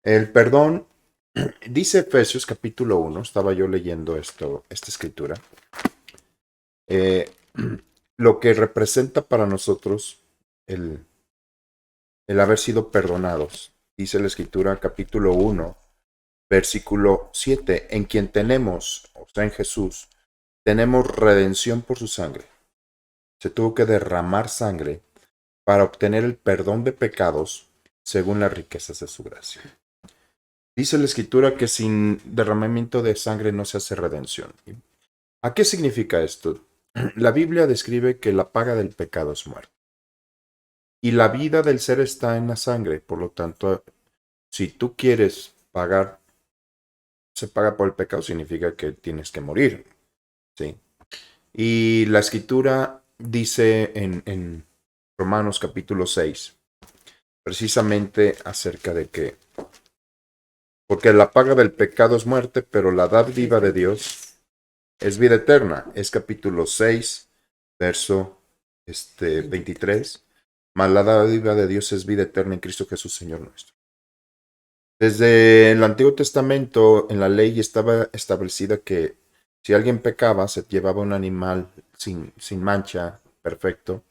El perdón, dice Efesios capítulo 1. Estaba yo leyendo esta escritura, eh, lo que representa para nosotros el, el haber sido perdonados. Dice la escritura capítulo 1, versículo 7, en quien tenemos, o sea, en Jesús, tenemos redención por su sangre. Se tuvo que derramar sangre para obtener el perdón de pecados según las riquezas de su gracia. Dice la escritura que sin derramamiento de sangre no se hace redención. ¿A qué significa esto? La Biblia describe que la paga del pecado es muerte. Y la vida del ser está en la sangre. Por lo tanto, si tú quieres pagar, se paga por el pecado, significa que tienes que morir. ¿Sí? Y la escritura dice en Romanos capítulo 6, precisamente acerca de que, porque la paga del pecado es muerte, pero la dádiva de Dios es vida eterna. Es capítulo 6, verso 23. Mas la dádiva de Dios es vida eterna en Cristo Jesús, Señor nuestro. Desde el Antiguo Testamento, en la ley estaba establecida que si alguien pecaba, se llevaba un animal sin mancha, perfecto,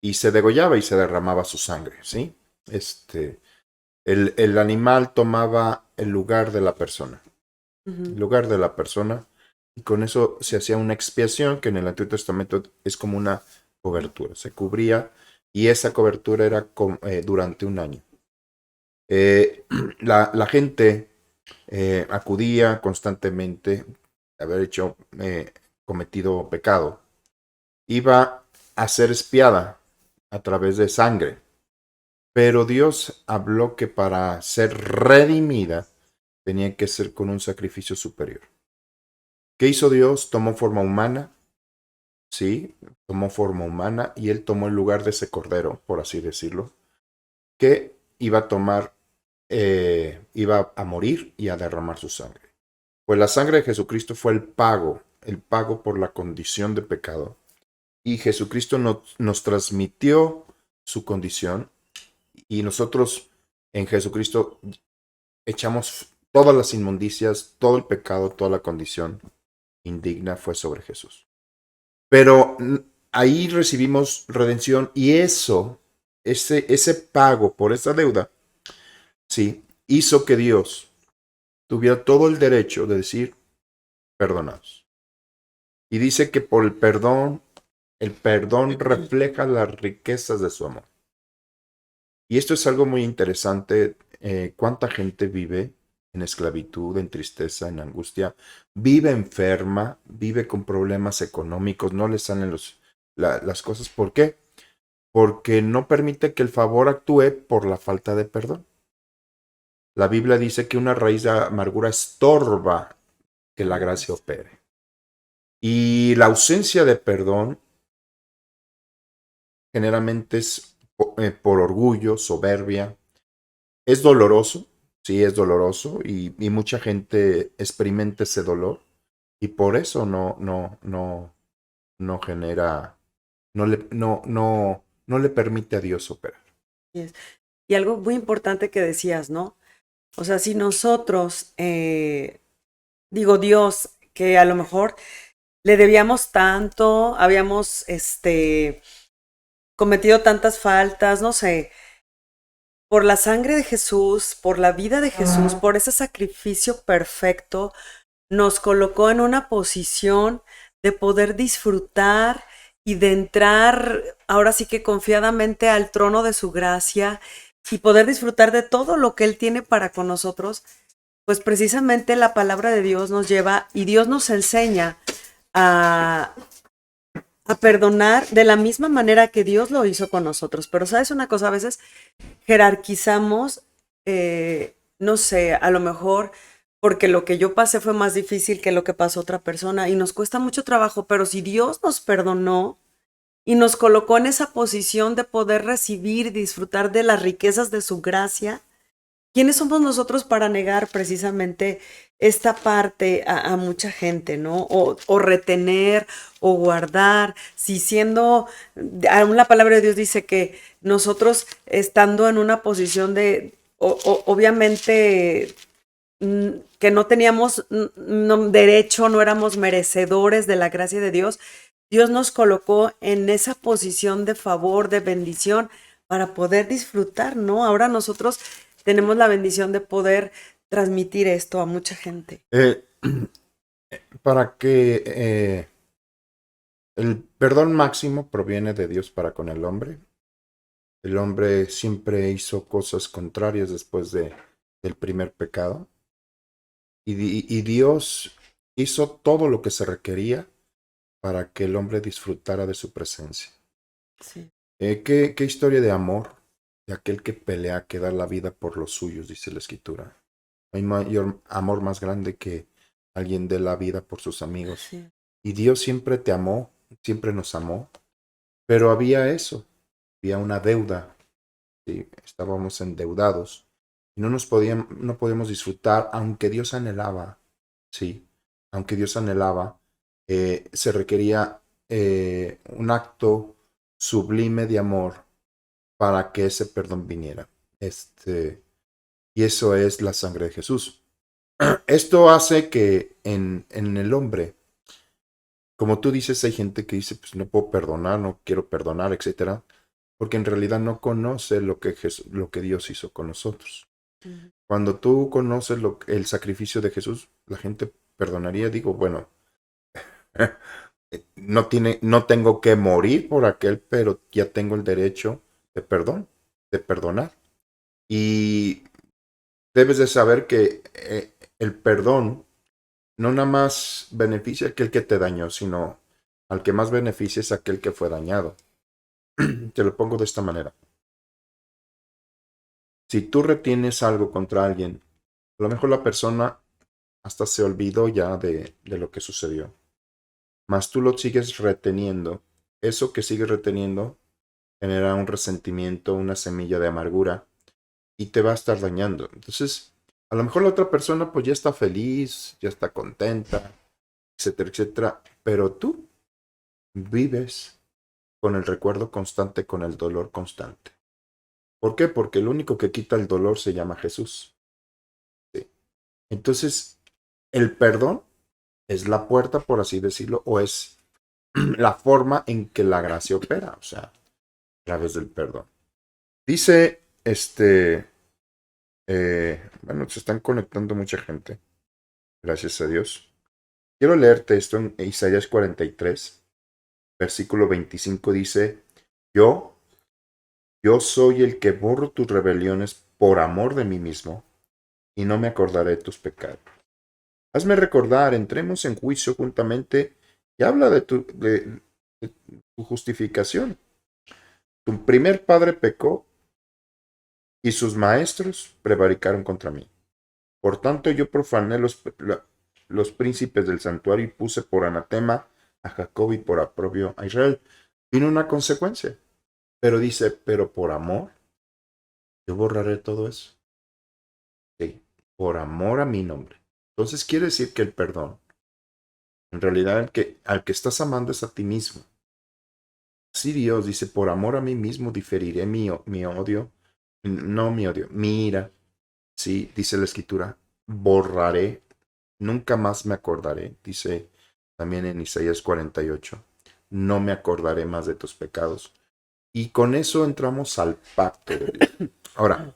y se degollaba y se derramaba su sangre, ¿sí? El animal tomaba el lugar de la persona, el Ujú. lugar de la persona, y con eso se hacía una expiación que en el Antiguo Testamento es como una cobertura, se cubría y esa cobertura era durante un año. Eh, la gente acudía constantemente, haber cometido pecado, iba a ser espiada a través de sangre. Pero Dios habló que para ser redimida tenía que ser con un sacrificio superior. ¿Qué hizo Dios? Tomó forma humana, sí, tomó forma humana y él tomó el lugar de ese cordero, por así decirlo, que iba a tomar, iba a morir y a derramar su sangre. Pues la sangre de Jesucristo fue el pago por la condición de pecado. Y Jesucristo nos transmitió su condición y nosotros en Jesucristo echamos todas las inmundicias, todo el pecado, toda la condición indigna fue sobre Jesús. Pero ahí recibimos redención y ese pago por esa deuda, sí, hizo que Dios tuviera todo el derecho de decir perdonados. Y dice que por el perdón refleja las riquezas de su amor. Y esto es algo muy interesante. ¿Cuánta gente vive en esclavitud, en tristeza, en angustia? Vive enferma, vive con problemas económicos, no le salen las cosas. ¿Por qué? Porque no permite que el favor actúe por la falta de perdón. La Biblia dice que una raíz de amargura estorba que la gracia opere. Y la ausencia de perdón generalmente es por orgullo, soberbia. Es doloroso, sí, es doloroso y mucha gente experimenta ese dolor y por eso no genera, no le permite a Dios operar. Yes. Y algo muy importante que decías, ¿no? O sea, si nosotros, digo Dios, que a lo mejor le debíamos tanto, habíamos, cometido tantas faltas, no sé, por la sangre de Jesús, por la vida de Jesús, por ese sacrificio perfecto, nos colocó en una posición de poder disfrutar y de entrar ahora sí que confiadamente al trono de su gracia y poder disfrutar de todo lo que Él tiene para con nosotros, pues precisamente la palabra de Dios nos lleva y Dios nos enseña a, a perdonar de la misma manera que Dios lo hizo con nosotros. Pero sabes una cosa, a veces jerarquizamos, no sé, a lo mejor porque lo que yo pasé fue más difícil que lo que pasó otra persona y nos cuesta mucho trabajo, pero si Dios nos perdonó y nos colocó en esa posición de poder recibir y disfrutar de las riquezas de su gracia, ¿quiénes somos nosotros para negar precisamente esta parte a mucha gente, ¿no? O retener o guardar, si siendo, aún la palabra de Dios dice que nosotros estando en una posición de obviamente que no teníamos derecho, no éramos merecedores de la gracia de Dios, Dios nos colocó en esa posición de favor, de bendición, para poder disfrutar, ¿no? Ahora nosotros tenemos la bendición de poder transmitir esto a mucha gente. Para que el perdón máximo proviene de Dios para con el hombre. El hombre siempre hizo cosas contrarias después del primer pecado. Y Dios hizo todo lo que se requería para que el hombre disfrutara de su presencia. Sí. ¿Qué historia de amor de aquel que pelea, que da la vida por los suyos, dice la Escritura? No hay mayor amor más grande que alguien dé la vida por sus amigos. Sí. Y Dios siempre te amó, siempre nos amó, pero había eso, había una deuda, ¿sí? Estábamos endeudados y no podíamos disfrutar, aunque Dios anhelaba, sí, aunque Dios anhelaba, se requería un acto sublime de amor para que ese perdón viniera. Y eso es la sangre de Jesús. Esto hace que en el hombre, como tú dices, hay gente que dice, pues no puedo perdonar, no quiero perdonar, etcétera, porque en realidad no conoce lo que Dios hizo con nosotros. Ujú. Cuando tú conoces el sacrificio de Jesús, la gente perdonaría. Digo, bueno, no tengo que morir por aquel, pero ya tengo el derecho de perdón, de perdonar. Y debes de saber que el perdón no nada más beneficia a aquel que te dañó, sino al que más beneficia es aquel que fue dañado. Te lo pongo de esta manera. Si tú retienes algo contra alguien, a lo mejor la persona hasta se olvidó ya de lo que sucedió. Mas tú lo sigues reteniendo. Eso que sigues reteniendo genera un resentimiento, una semilla de amargura y te va a estar dañando. Entonces, a lo mejor la otra persona pues ya está feliz, ya está contenta, etcétera, etcétera, pero tú vives con el recuerdo constante, con el dolor constante. ¿Por qué? Porque el único que quita el dolor se llama Jesús. ¿Sí? Entonces, el perdón es la puerta, por así decirlo, o es la forma en que la gracia opera, o sea, a través del perdón. Dice, bueno, se están conectando mucha gente, gracias a Dios. Quiero leerte esto en Isaías 43, versículo 25, dice, yo soy el que borro tus rebeliones por amor de mí mismo, y no me acordaré de tus pecados. Hazme recordar, entremos en juicio juntamente, y habla de tu justificación. Tu primer padre pecó, y sus maestros prevaricaron contra mí. Por tanto, yo profané los príncipes del santuario y puse por anatema a Jacob y por aprobio a Israel. Vino una consecuencia. Pero dice, pero por amor, yo borraré todo eso. Sí, por amor a mi nombre. Entonces quiere decir que el perdón, en realidad al que estás amando es a ti mismo. Sí, Dios dice, por amor a mí mismo diferiré mi odio, no mi odio, mi ira. Sí, dice la escritura, borraré, nunca más me acordaré, dice también en Isaías 48, no me acordaré más de tus pecados. Y con eso entramos al pacto de Dios. Ahora,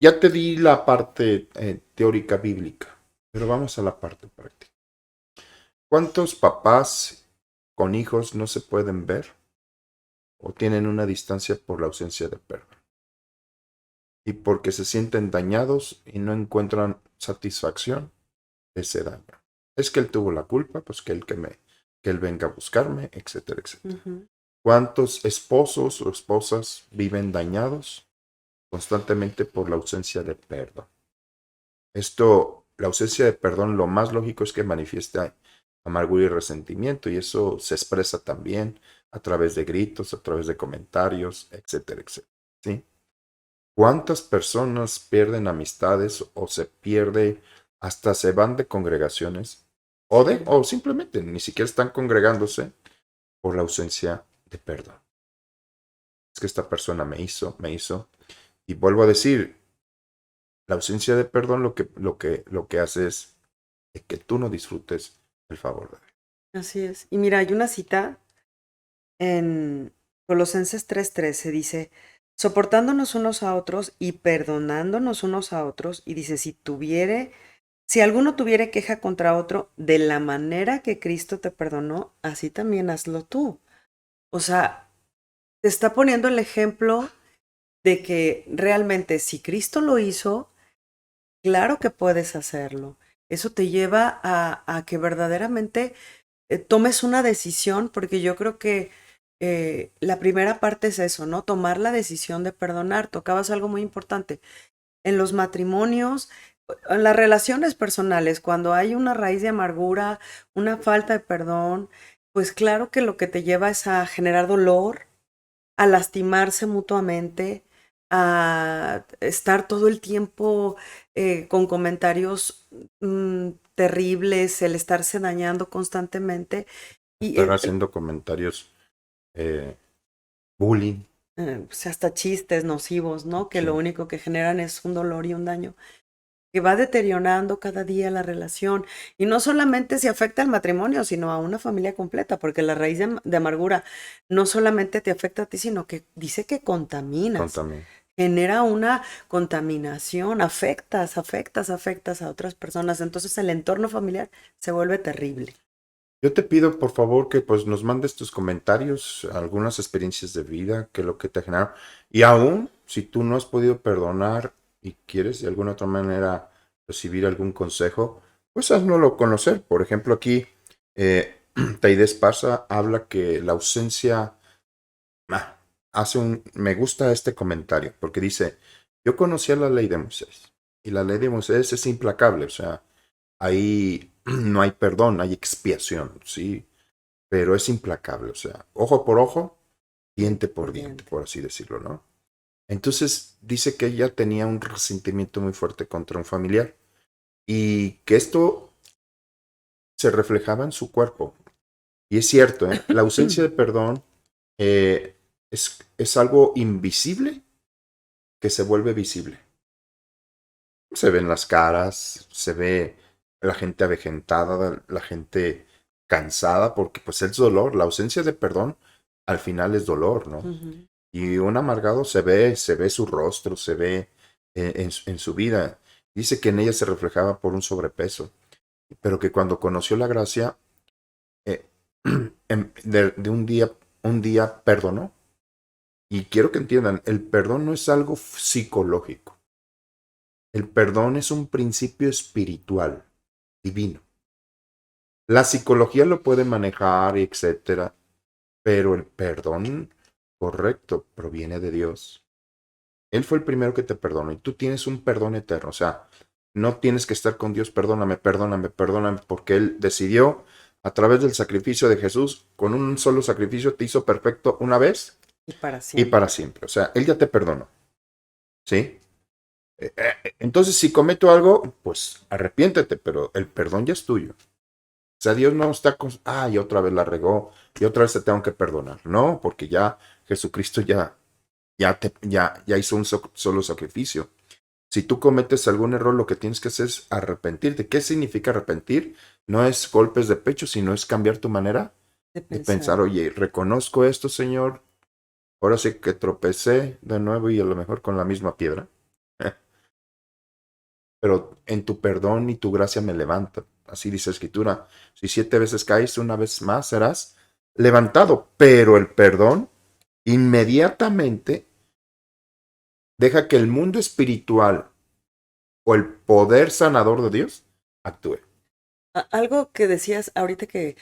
ya te di la parte teórica bíblica, pero vamos a la parte práctica. ¿Cuántos papás con hijos no se pueden ver o tienen una distancia por la ausencia de perdón? Y porque se sienten dañados y no encuentran satisfacción de ese daño. Es que él tuvo la culpa, pues que él venga a buscarme, etcétera, etcétera. Ujú. ¿Cuántos esposos o esposas viven dañados constantemente por la ausencia de perdón? La ausencia de perdón, lo más lógico es que manifiesta amargura y resentimiento, y eso se expresa también a través de gritos, a través de comentarios, etcétera, etcétera. ¿Sí? ¿Cuántas personas pierden amistades o hasta se van de congregaciones o simplemente ni siquiera están congregándose por la ausencia de perdón? Es que esta persona me hizo, y vuelvo a decir, La ausencia de perdón lo que hace es que tú no disfrutes el favor de Dios. Así es. Y mira, hay una cita en Colosenses 3:13, dice, soportándonos unos a otros y perdonándonos unos a otros, y dice, si alguno tuviere queja contra otro, de la manera que Cristo te perdonó, así también hazlo tú. O sea, te está poniendo el ejemplo de que realmente si Cristo lo hizo, claro que puedes hacerlo. Eso te lleva a que verdaderamente tomes una decisión, porque yo creo que la primera parte es eso, ¿no? Tomar la decisión de perdonar. Tocabas algo muy importante. En los matrimonios, en las relaciones personales, cuando hay una raíz de amargura, una falta de perdón, pues claro que lo que te lleva es a generar dolor, a lastimarse mutuamente, a estar todo el tiempo con comentarios terribles, el estarse dañando constantemente. Y Estar haciendo comentarios eh, bullying. pues hasta chistes nocivos, ¿no? Que lo Sí, único que generan es un dolor y un daño que va deteriorando cada día la relación. Y no solamente se afecta al matrimonio, sino a una familia completa, porque la raíz de amargura no solamente te afecta a ti, sino que dice que contaminas, también. genera una contaminación, afectas a otras personas. Entonces el entorno familiar se vuelve terrible. Yo te pido, por favor, que pues nos mandes tus comentarios, algunas experiencias de vida, que lo que te generaron. Y aún, si tú no has podido perdonar y quieres de alguna otra manera recibir algún consejo, pues háznoslo conocer. Por ejemplo, aquí Taide Esparza habla que la ausencia ah, me gusta este comentario, porque dice, yo conocía la ley de Moisés, y la ley de Moisés es implacable, o sea, ahí no hay perdón, hay expiación, ¿sí? Pero es implacable, o sea, ojo por ojo, diente por diente, por así decirlo, ¿no? Entonces dice que ella tenía un resentimiento muy fuerte contra un familiar y que esto se reflejaba en su cuerpo. Y es cierto, ¿eh? La ausencia de perdón es algo invisible que se vuelve visible. Se ven las caras, se ve la gente avejentada, la gente cansada, porque pues es dolor. La ausencia de perdón al final es dolor, ¿no? Ujú. Y un amargado se ve su rostro, se ve en su vida. Dice que en ella se reflejaba por un sobrepeso, pero que cuando conoció la gracia, eh, de un día perdonó. Y quiero que entiendan, el perdón no es algo psicológico. El perdón es un principio espiritual, divino. La psicología lo puede manejar, etcétera, pero el perdón correcto proviene de Dios. Él fue el primero que te perdonó y tú tienes un perdón eterno. O sea, no tienes que estar con Dios, perdóname, perdóname, perdóname, porque Él decidió a través del sacrificio de Jesús, con un solo sacrificio te hizo perfecto una vez Y para y para siempre. siempre. O sea, Él ya te perdonó, ¿sí? Entonces, si cometo algo, pues arrepiéntete, pero el perdón ya es tuyo. O sea, Dios no está con, y otra vez la regó, y otra vez te tengo que perdonar. No, porque ya Jesucristo ya hizo un solo sacrificio. Si tú cometes algún error, lo que tienes que hacer es arrepentirte. ¿Qué significa arrepentir? No es golpes de pecho, sino es cambiar tu manera De de pensar. pensar, oye, reconozco esto, Señor, ahora sí que tropecé de nuevo y a lo mejor con la misma piedra. Pero en tu perdón y tu gracia me levanta. Así dice la Escritura. Si 7 veces caes, una vez más serás levantado. Pero el perdón inmediatamente deja que el mundo espiritual o el poder sanador de Dios actúe. Algo que decías ahorita que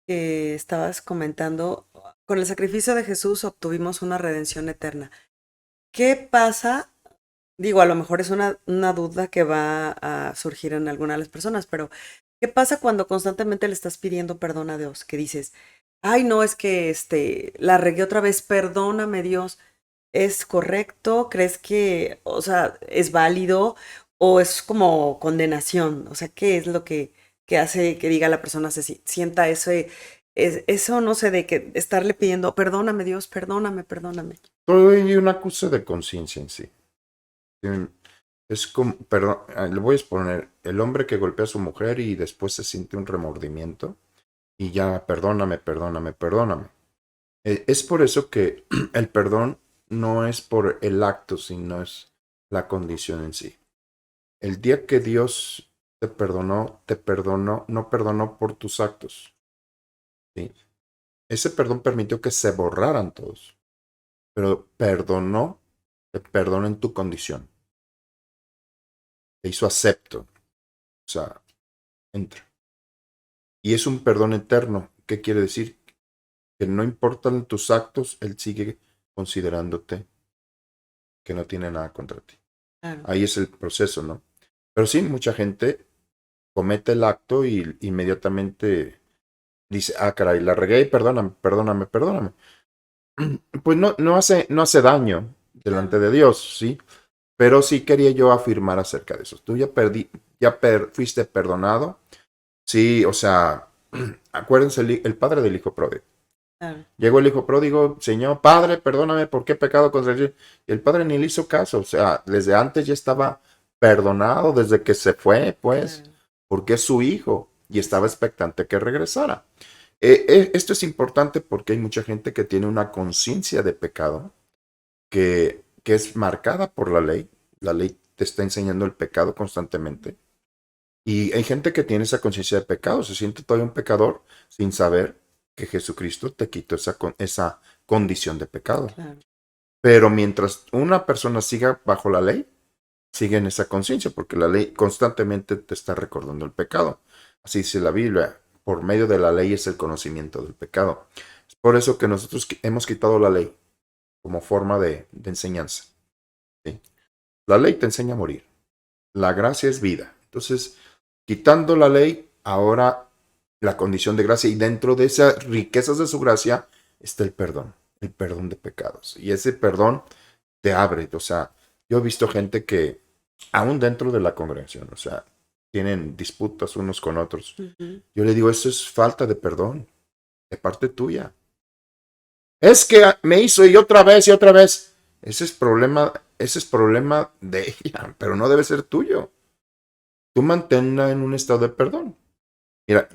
estabas comentando, con el sacrificio de Jesús obtuvimos una redención eterna. ¿Qué pasa? Digo, a lo mejor es una duda que va a surgir en algunas de las personas, pero ¿qué pasa cuando constantemente le estás pidiendo perdón a Dios? Que dices, ay, no, es que la regué otra vez, perdóname Dios. ¿Es correcto? ¿Crees que, o sea, es válido o es como condenación? O sea, ¿qué es lo que hace que diga la persona sienta eso, no sé, de que estarle pidiendo, perdóname Dios, perdóname, perdóname? Todo hay una cosa de conciencia en sí. Es como, perdón, le voy a exponer, el hombre que golpea a su mujer y después se siente un remordimiento y ya, perdóname, perdóname, perdóname. Es por eso que el perdón no es por el acto, sino es la condición en sí. El día que Dios te perdonó, no perdonó por tus actos, ¿sí? Ese perdón permitió que se borraran todos, pero te perdonó en tu condición. Te hizo acepto, o sea, entra. Y es un perdón eterno. ¿Qué quiere decir? Que no importan tus actos, Él sigue considerándote que no tiene nada contra ti. Claro. Ahí es el proceso, ¿no? Pero sí, mucha gente comete el acto y inmediatamente dice, ah, caray, la regué, perdóname, perdóname, perdóname. Pues no hace daño delante Claro. de Dios, ¿sí? Pero sí quería yo afirmar acerca de eso. Tú fuiste perdonado. Sí, o sea, acuérdense el padre del hijo pródigo. Claro. Llegó el hijo pródigo, Señor, padre, perdóname, ¿por qué he pecado contra ti? Y el padre ni le hizo caso, o sea, desde antes ya estaba perdonado, desde que se fue, pues, Claro. porque es su hijo y estaba expectante que regresara. Esto es importante porque hay mucha gente que tiene una conciencia de pecado que es marcada por la ley. La ley te está enseñando el pecado constantemente. Y hay gente que tiene esa conciencia de pecado, se siente todavía un pecador sin saber que Jesucristo te quitó esa condición de pecado. Claro. Pero mientras una persona siga bajo la ley, sigue en esa conciencia, porque la ley constantemente te está recordando el pecado. Así dice la Biblia, por medio de la ley es el conocimiento del pecado. Es por eso que nosotros hemos quitado la ley como forma de enseñanza. ¿Sí? La ley te enseña a morir. La gracia es vida. Entonces, quitando la ley, ahora la condición de gracia y dentro de esas riquezas de su gracia está el perdón de pecados. Y ese perdón te abre, o sea, yo he visto gente que aún dentro de la congregación, o sea, tienen disputas unos con otros. Ujú. Yo le digo, eso es falta de perdón de parte tuya. Es que me hizo y otra vez y otra vez. Ese es problema de ella, pero no debe ser tuyo. Tú manténla en un estado de perdón. Mira,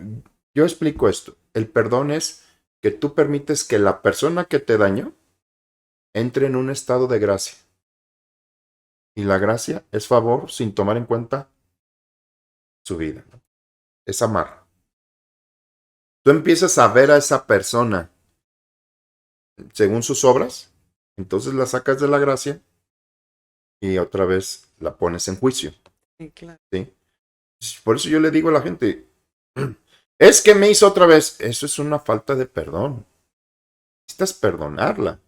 yo explico esto. El perdón es que tú permites que la persona que te dañó entre en un estado de gracia. Y la gracia es favor sin tomar en cuenta su vida. Es amar. Tú empiezas a ver a esa persona según sus obras, entonces la sacas de la gracia y otra vez la pones en juicio. Sí, claro. ¿Sí? Por eso yo le digo a la gente, es que me hizo otra vez. Eso es una falta de perdón. Necesitas perdonarla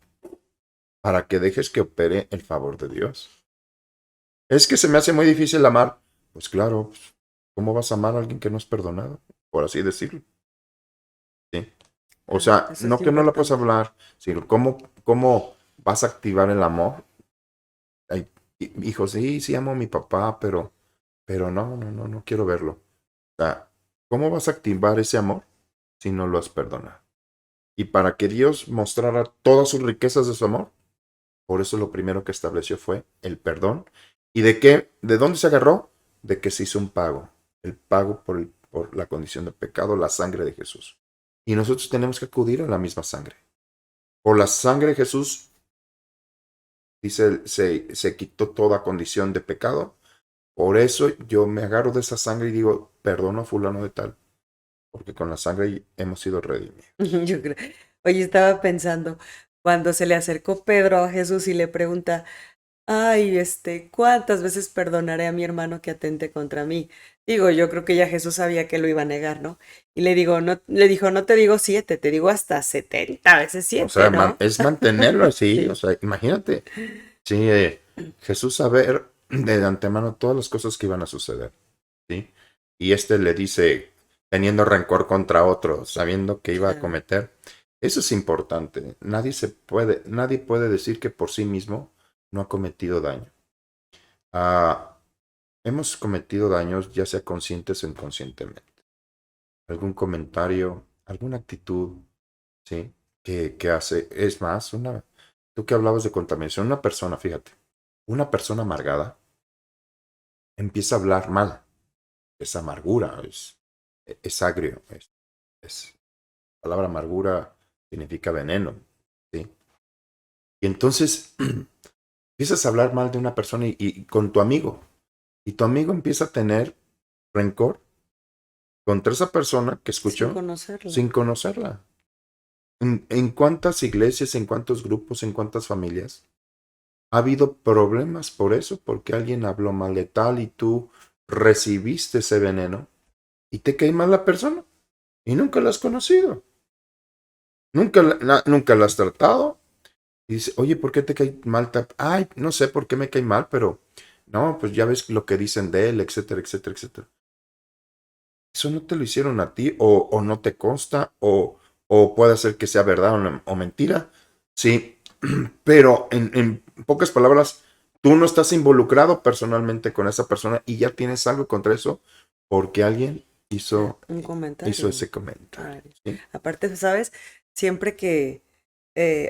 para que dejes que opere el favor de Dios. Es que se me hace muy difícil amar. Pues claro, ¿cómo vas a amar a alguien que no es perdonado? Por así decirlo. ¿Sí? O Claro. sea, Eso es no que no la puedas importante. hablar, sino cómo vas a activar el amor. Ay, hijo, sí, sí amo a mi papá, pero no quiero verlo. O sea, ¿cómo vas a activar ese amor si no lo has perdonado? Y para que Dios mostrara todas sus riquezas de su amor, por eso lo primero que estableció fue el perdón. ¿Y de qué? ¿De dónde se agarró? De que se hizo un pago. El pago por la condición de pecado, la sangre de Jesús. Y nosotros tenemos que acudir a la misma sangre. Por la sangre de Jesús, dice, se quitó toda condición de pecado. Por eso yo me agarro de esa sangre y digo, perdono a fulano de tal. Porque con la sangre hemos sido redimidos. Yo creo. Oye, estaba pensando, cuando se le acercó Pedro a Jesús y le pregunta, ay, ¿cuántas veces perdonaré a mi hermano que atente contra mí? Digo, yo creo que ya Jesús sabía que lo iba a negar, ¿no? Y le dijo, no te digo 7, te digo hasta 70 veces O 7, sea, ¿no? es mantenerlo así. O Sí. sea, imagínate. Sí, Jesús saber de antemano todas las cosas que iban a suceder, ¿sí? Y este le dice, teniendo rencor contra otro, sabiendo que iba a Claro. cometer. Eso es importante. Nadie puede decir que por sí mismo no ha cometido daño. Ah, hemos cometido daños, ya sea conscientes o inconscientemente. Algún comentario, alguna actitud, ¿sí? Que hace, es más, tú que hablabas de contaminación, una persona, fíjate, una persona amargada empieza a hablar mal. Es amargura, es agrio. La palabra amargura significa veneno, ¿sí? Y entonces empiezas a hablar mal de una persona y con tu amigo. Y tu amigo empieza a tener rencor contra esa persona que Sin escuchó conocerla. sin conocerla. ¿En cuántas iglesias, en cuántos grupos, en cuántas familias ha habido problemas por eso? Porque alguien habló mal de tal y tú recibiste ese veneno y te cae mal la persona y nunca la has conocido. Nunca la has tratado. Y dice, oye, ¿por qué te cae mal? Ay, no sé por qué me cae mal, pero no, pues ya ves lo que dicen de él, etcétera, etcétera, etcétera. Eso no te lo hicieron a ti, o no te consta, o puede ser que sea verdad o mentira. Sí, pero en pocas palabras, tú no estás involucrado personalmente con esa persona y ya tienes algo contra eso porque alguien Un hizo comentario. ese comentario. Ay. ¿Sí? Aparte, ¿sabes? Siempre que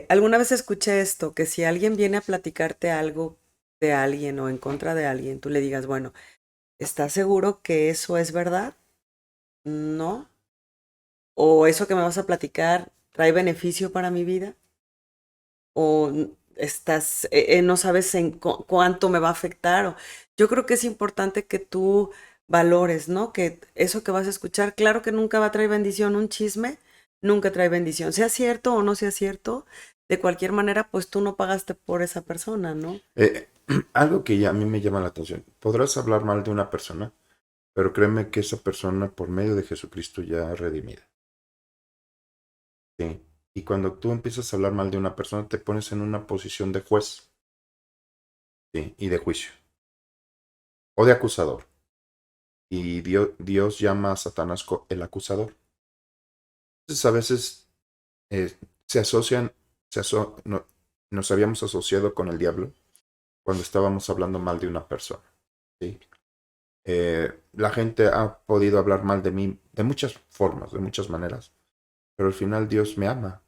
alguna vez escuché esto, que si alguien viene a platicarte algo de alguien o en contra de alguien, tú le digas, bueno, ¿estás seguro que eso es verdad? ¿No? ¿O eso que me vas a platicar trae beneficio para mi vida? ¿O estás, no sabes en cuánto me va a afectar? Yo creo que es importante que tú valores, ¿no? Que eso que vas a escuchar, claro que nunca va a traer bendición, un chisme nunca trae bendición, sea cierto o no sea cierto, de cualquier manera, pues tú no pagaste por esa persona, ¿no? Eh, Algo que a mí me llama la atención. Podrás hablar mal de una persona, pero créeme que esa persona, por medio de Jesucristo, ya es redimida. Sí. Y cuando tú empiezas a hablar mal de una persona, te pones en una posición de juez, sí, y de juicio, o de acusador. Y Dios llama a Satanás el acusador. Entonces a veces se asocian, nos habíamos asociado con el diablo cuando estábamos hablando mal de una persona. ¿Sí? La gente ha podido hablar mal de mí de muchas formas, de muchas maneras, pero al final Dios me ama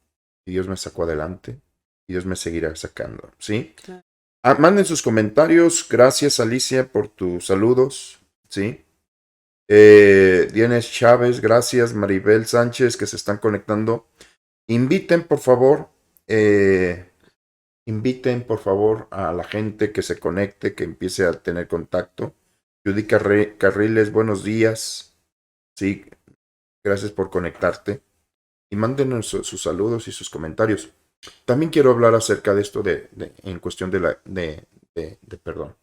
y Dios me sacó adelante y Dios me seguirá sacando. ¿Sí? Claro. Manden sus comentarios. Gracias, Alicia, por tus saludos. ¿Sí? Dienes Chávez, gracias. Maribel Sánchez, que se están conectando. Inviten, por favor. Inviten, por favor, a la gente que se conecte, que empiece a tener contacto. Judy Carriles, buenos días. Sí, gracias por conectarte. Y mándenos sus saludos y sus comentarios. También quiero hablar acerca de esto en cuestión de perdón.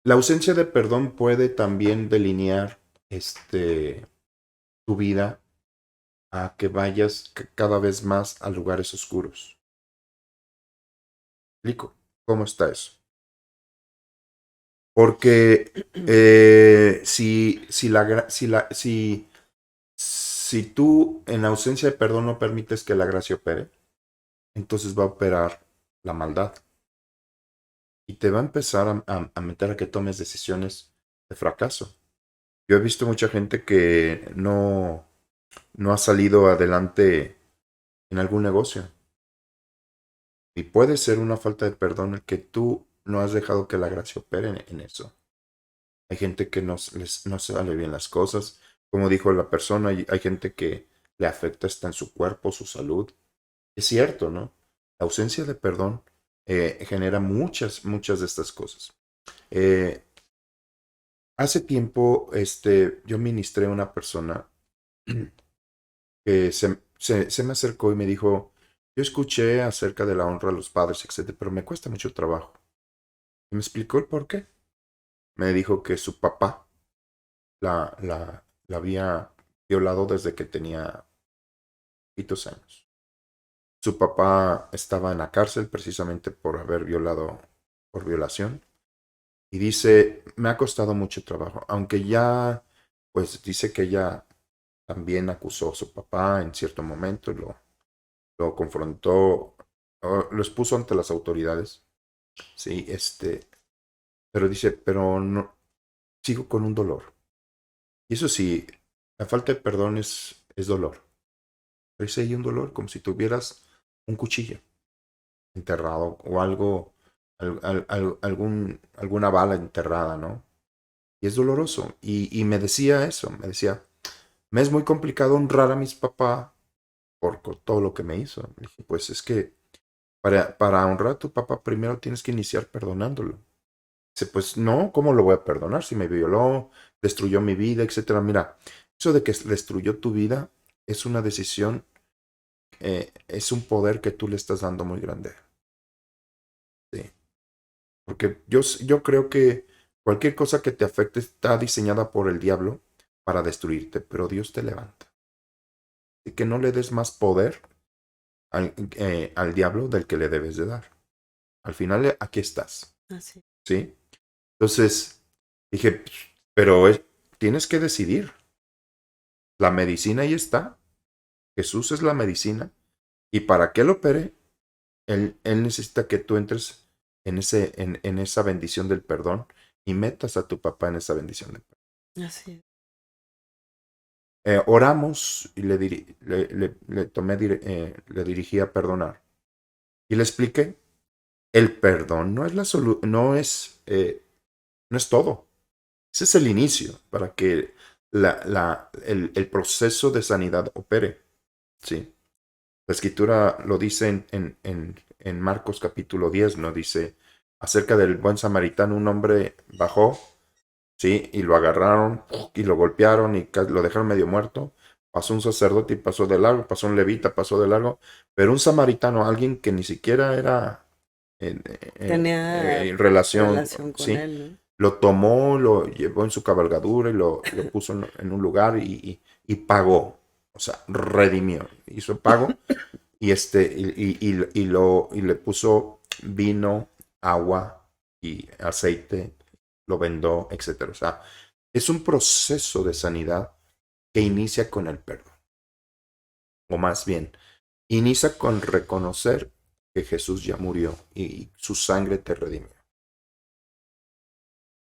La ausencia de perdón puede también delinear tu vida a que vayas cada vez más a lugares oscuros. ¿Explico? ¿Cómo está eso? Porque si tú en ausencia de perdón no permites que la gracia opere, entonces va a operar la maldad. Y te va a empezar a meter a que tomes decisiones de fracaso. Yo he visto mucha gente que no ha salido adelante en algún negocio. Y puede ser una falta de perdón el que tú no has dejado que la gracia opere en eso. Hay gente que no sale bien las cosas. Como dijo la persona, hay gente que le afecta hasta en su cuerpo, su salud. Es cierto, ¿no? La ausencia de perdón genera muchas de estas cosas. Eh, Hace tiempo, yo ministré a una persona que se me acercó y me dijo, yo escuché acerca de la honra a los padres, etcétera, pero me cuesta mucho trabajo. Y me explicó el por qué. Me dijo que su papá la había violado desde que tenía poquitos años. Su papá estaba en la cárcel precisamente por haber violado, por violación. Y dice, me ha costado mucho trabajo, aunque ya, pues dice que ella también acusó a su papá en cierto momento, lo confrontó, lo expuso ante las autoridades. Sí, pero dice, pero no, sigo con un dolor. Y eso sí, la falta de perdón es dolor. Pero dice ahí un dolor, como si tuvieras un cuchillo enterrado o algo, alguna bala enterrada, ¿no? Y es doloroso. Y me decía eso, me decía, me es muy complicado honrar a mis papás por todo lo que me hizo. Le dije, pues es que para honrar a tu papá primero tienes que iniciar perdonándolo. Dice, pues no, ¿cómo lo voy a perdonar si me violó, destruyó mi vida, etcétera? Mira, eso de que destruyó tu vida es una decisión, es un poder que tú le estás dando muy grande. Sí. Porque yo creo que cualquier cosa que te afecte está diseñada por el diablo para destruirte, pero Dios te levanta. Y que no le des más poder al diablo del que le debes de dar. Al final, aquí estás. Así. ¿Sí? Entonces, dije, pero tienes que decidir. La medicina ahí está. Jesús es la medicina. Y para que él opere, él necesita que tú entres en esa bendición del perdón y metas a tu papá en esa bendición del perdón. Así. Oramos y le dirigí a perdonar. Y le expliqué, el perdón no es no es todo. Ese es el inicio para que el proceso de sanidad opere. ¿Sí? La escritura lo dice en Marcos capítulo 10, ¿no? Dice acerca del buen samaritano, un hombre bajó, ¿sí? Y lo agarraron y lo golpearon y lo dejaron medio muerto. Pasó un sacerdote y pasó de largo, pasó un levita, pasó de largo, pero un samaritano, alguien que ni siquiera era Tenía en relación, con ¿sí? él, ¿no? Lo tomó, lo llevó en su cabalgadura y lo puso en un lugar y pagó. O sea, redimió. Hizo pago y le puso vino, agua y aceite, lo vendó, etcétera. O sea, es un proceso de sanidad que inicia con el perdón. O más bien, inicia con reconocer que Jesús ya murió y su sangre te redimió.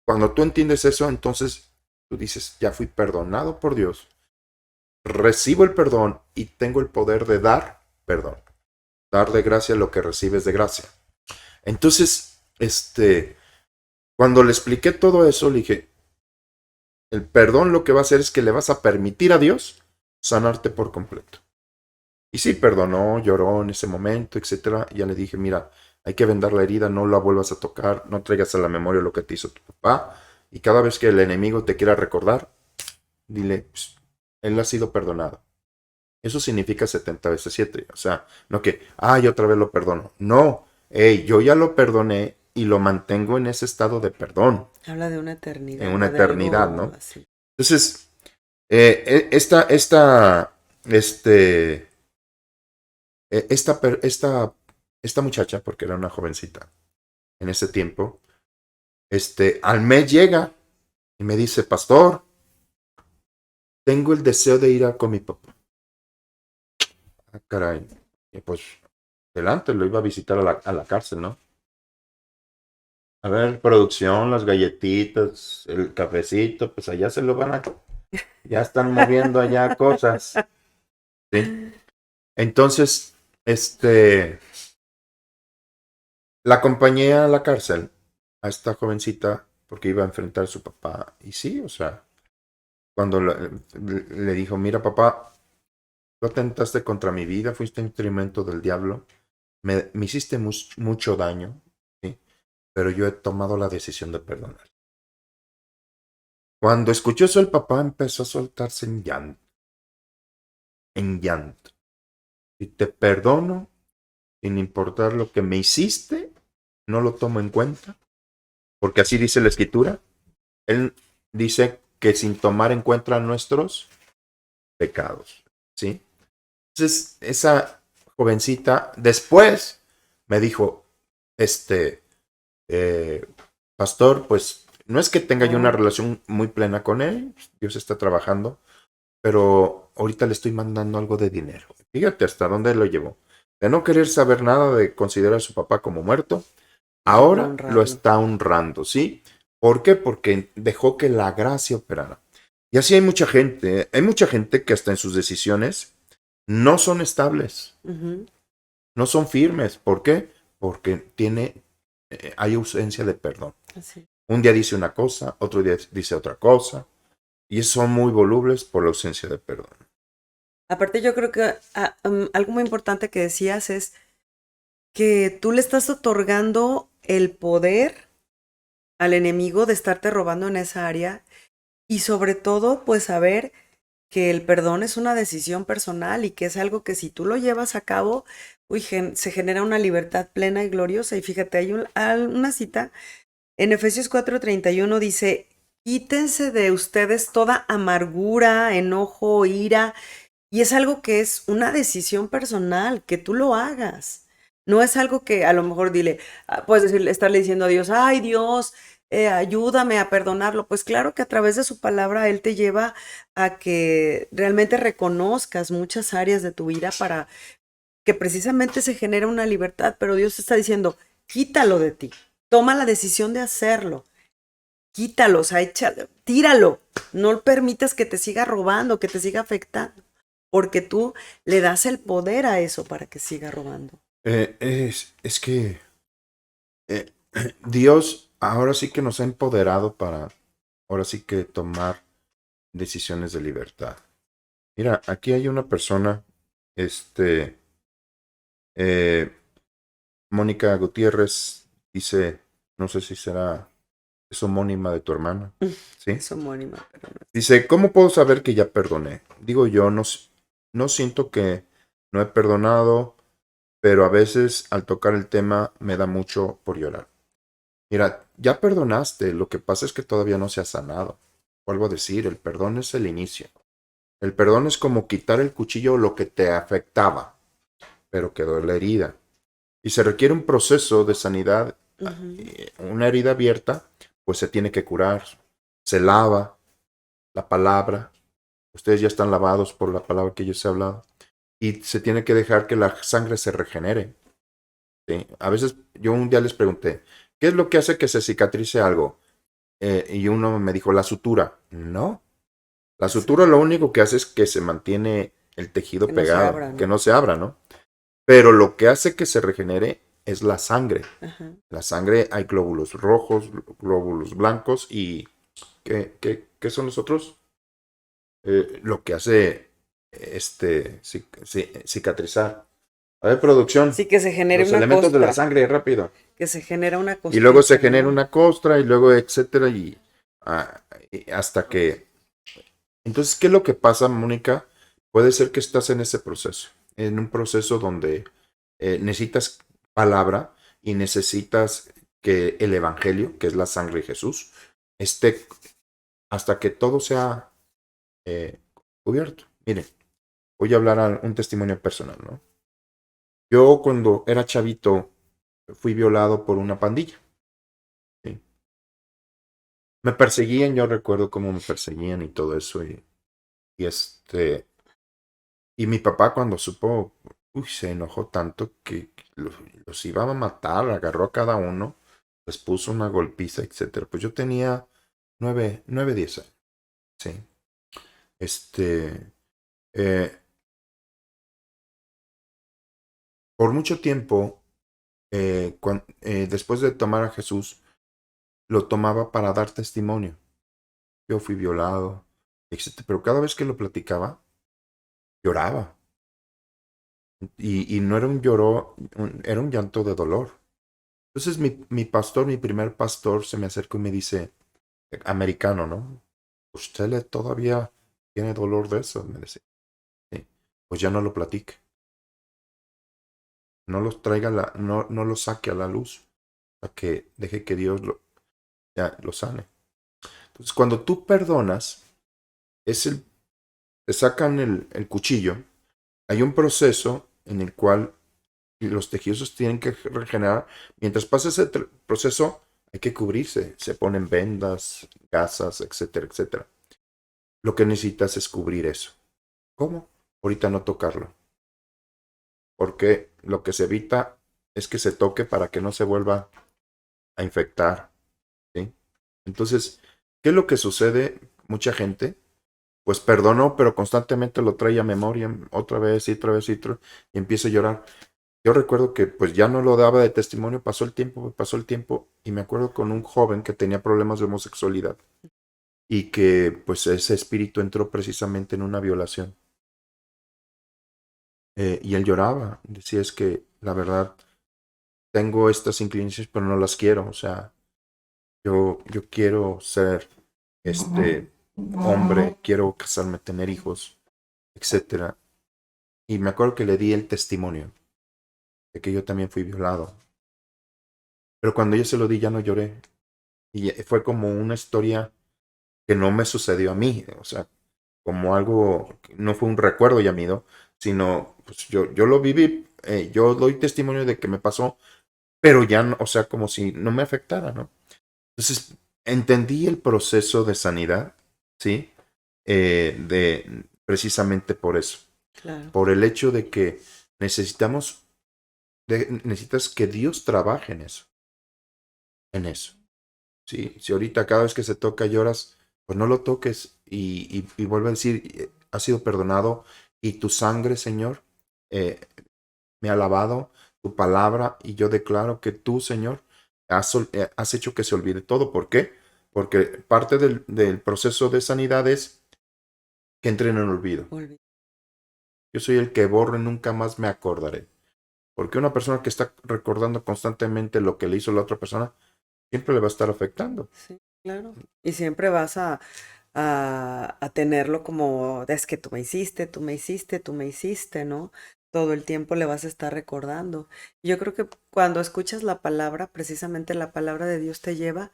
Cuando tú entiendes eso, entonces tú dices, ya fui perdonado por Dios, recibo el perdón y tengo el poder de dar perdón. Dar de gracia lo que recibes de gracia. Entonces, cuando le expliqué todo eso, le dije, el perdón lo que va a hacer es que le vas a permitir a Dios sanarte por completo. Y sí, perdonó, lloró en ese momento, etcétera. Y ya le dije, mira, hay que vendar la herida, no la vuelvas a tocar, no traigas a la memoria lo que te hizo tu papá. Y cada vez que el enemigo te quiera recordar, dile, pues, él ha sido perdonado. Eso significa 70 veces 7. O sea, no que, yo otra vez lo perdono. No, yo ya lo perdoné y lo mantengo en ese estado de perdón. Habla de una eternidad. En una eternidad, algo ¿no? así. Entonces, esta muchacha, porque era una jovencita en ese tiempo, al mes llega y me dice, pastor, tengo el deseo de ir con mi papá. Caray. Y pues, adelante, lo iba a visitar a la cárcel, ¿no? A ver, producción, las galletitas, el cafecito, pues allá se lo van a... Ya están moviendo allá cosas. ¿Sí? Entonces, la acompañé a la cárcel, a esta jovencita, porque iba a enfrentar a su papá. Y sí, o sea, cuando le dijo, mira papá, tú atentaste contra mi vida, fuiste un instrumento del diablo, me hiciste mucho daño, ¿sí? Pero yo he tomado la decisión de perdonar. Cuando escuchó eso, el papá empezó a soltarse en llanto. En llanto. Y te perdono, sin importar lo que me hiciste, no lo tomo en cuenta, porque así dice la escritura. Él dice que sin tomar en cuenta nuestros pecados, ¿sí? Entonces, esa jovencita después me dijo, pastor, pues no es que tenga yo una relación muy plena con él, Dios está trabajando, pero ahorita le estoy mandando algo de dinero. Fíjate hasta dónde lo llevó. De no querer saber nada, de considerar a su papá como muerto, ahora lo está honrando, ¿sí? ¿Por qué? Porque dejó que la gracia operara. Y así hay mucha gente que hasta en sus decisiones no son estables, no son firmes. ¿Por qué? Porque hay ausencia de perdón. Así. Un día dice una cosa, otro día dice otra cosa, y son muy volubles por la ausencia de perdón. Aparte, yo creo que algo muy importante que decías es que tú le estás otorgando el poder al enemigo de estarte robando en esa área y sobre todo, pues saber que el perdón es una decisión personal y que es algo que si tú lo llevas a cabo, uy, se genera una libertad plena y gloriosa. Y fíjate, hay una cita en Efesios 4:31 dice, quítense de ustedes toda amargura, enojo, ira. Y es algo que es una decisión personal, que tú lo hagas. No es algo que a lo mejor puedes decirle, estarle diciendo a Dios, ay Dios, ayúdame a perdonarlo. Pues claro que a través de su palabra Él te lleva a que realmente reconozcas muchas áreas de tu vida para que precisamente se genere una libertad. Pero Dios te está diciendo, quítalo de ti, toma la decisión de hacerlo. Quítalo, o sea, tíralo. No permitas que te siga robando, que te siga afectando porque tú le das el poder a eso para que siga robando. Es que eh, Dios ahora sí que nos ha empoderado para, ahora sí que tomar decisiones de libertad. Mira, aquí hay una persona, este, eh, Mónica Gutiérrez, dice, no sé si es homónima de tu hermana, ¿sí? Es homónima, pero no. Dice, ¿cómo puedo saber que ya perdoné? Digo yo, no siento que no he perdonado, pero a veces al tocar el tema me da mucho por llorar. Mira, ya perdonaste, lo que pasa es que todavía no se ha sanado. Vuelvo a decir, el perdón es el inicio. El perdón es como quitar el cuchillo lo que te afectaba, pero quedó la herida. Y se requiere un proceso de sanidad. Una herida abierta, pues se tiene que curar. Se lava la palabra. Ustedes ya están lavados por la palabra que yo les he hablado. Y se tiene que dejar que la sangre se regenere. ¿Sí? A veces yo un día les pregunté, ¿qué es lo que hace que se cicatrice algo? Y uno me dijo, la sutura. No. La sutura lo único que hace es que se mantiene el tejido que pegado, no se abra, ¿no? que no se abra, ¿no? Pero lo que hace que se regenere es la sangre. Ajá. La sangre hay glóbulos rojos, glóbulos blancos y ¿qué son los otros? Lo que hace cicatrizar. A ver, producción. Sí, que se genere Los una elementos de la costra. sangre, rápido. Que se genera una Y luego se costrita, genera ¿no? una costra y luego etcétera y hasta que... Entonces, ¿qué es lo que pasa, Mónica? Puede ser que estás en ese proceso, en un proceso donde necesitas palabra y necesitas que el Evangelio, que es la sangre de Jesús, esté hasta que todo sea cubierto. Miren, voy a hablar a un testimonio personal, ¿no? Yo cuando era chavito fui violado por una pandilla. ¿Sí? Me perseguían, yo recuerdo cómo me perseguían y todo eso. Y y mi papá cuando supo, se enojó tanto que los iba a matar, agarró a cada uno, les puso una golpiza, etcétera. Pues yo tenía 10 años, ¿sí? Este, eh, por mucho tiempo, después de tomar a Jesús, lo tomaba para dar testimonio. Yo fui violado, etcétera. Pero cada vez que lo platicaba, lloraba. Y no era un lloro, era un llanto de dolor. Entonces mi pastor, mi primer pastor, se me acerca y me dice, americano, ¿no? ¿Usted todavía tiene dolor de eso? Me dice. Sí. Pues ya no lo platique. No los traiga, no lo saque a la luz. Para que deje que Dios lo sane. Entonces, cuando tú perdonas, te sacan el cuchillo. Hay un proceso en el cual los tejidos tienen que regenerar. Mientras pasa ese proceso, hay que cubrirse. Se ponen vendas, gasas, etcétera, etcétera. Lo que necesitas es cubrir eso. ¿Cómo? Ahorita no tocarlo. Porque lo que se evita es que se toque para que no se vuelva a infectar. ¿Sí? Entonces, ¿qué es lo que sucede? Mucha gente, pues perdonó, pero constantemente lo trae a memoria otra vez y otra vez y empieza a llorar. yo recuerdo que pues ya no lo daba de testimonio, pasó el tiempo, y me acuerdo con un joven que tenía problemas de homosexualidad y que pues ese espíritu entró precisamente en una violación. Y él lloraba, decía, es que la verdad tengo estas inclinaciones, pero no las quiero, o sea, yo quiero ser hombre, quiero casarme, tener hijos, etcétera. Y me acuerdo que le di el testimonio de que yo también fui violado. Pero cuando yo se lo di ya no lloré. Y fue como una historia que no me sucedió a mí, o sea, como algo, no fue un recuerdo yamido, sino pues yo lo viví, yo doy testimonio de que me pasó, pero ya no, o sea, como si no me afectara, ¿no? Entonces, entendí el proceso de sanidad, ¿sí? Precisamente por eso, Claro. por el hecho de que necesitas que Dios trabaje en eso. Sí, si ahorita cada vez que se toca lloras, pues no lo toques y vuelve a decir, has sido perdonado y tu sangre, Señor, eh, me ha lavado, tu palabra, y yo declaro que tú, Señor, has hecho que se olvide todo. ¿Por qué? Porque parte del proceso de sanidad es que entre en el olvido. Yo soy el que borro y nunca más me acordaré. Porque una persona que está recordando constantemente lo que le hizo la otra persona, siempre le va a estar afectando. Sí, claro. Y siempre vas a tenerlo como, es que tú me hiciste, tú me hiciste, tú me hiciste, ¿no? Todo el tiempo le vas a estar recordando. Yo creo que cuando escuchas la palabra, precisamente la palabra de Dios te lleva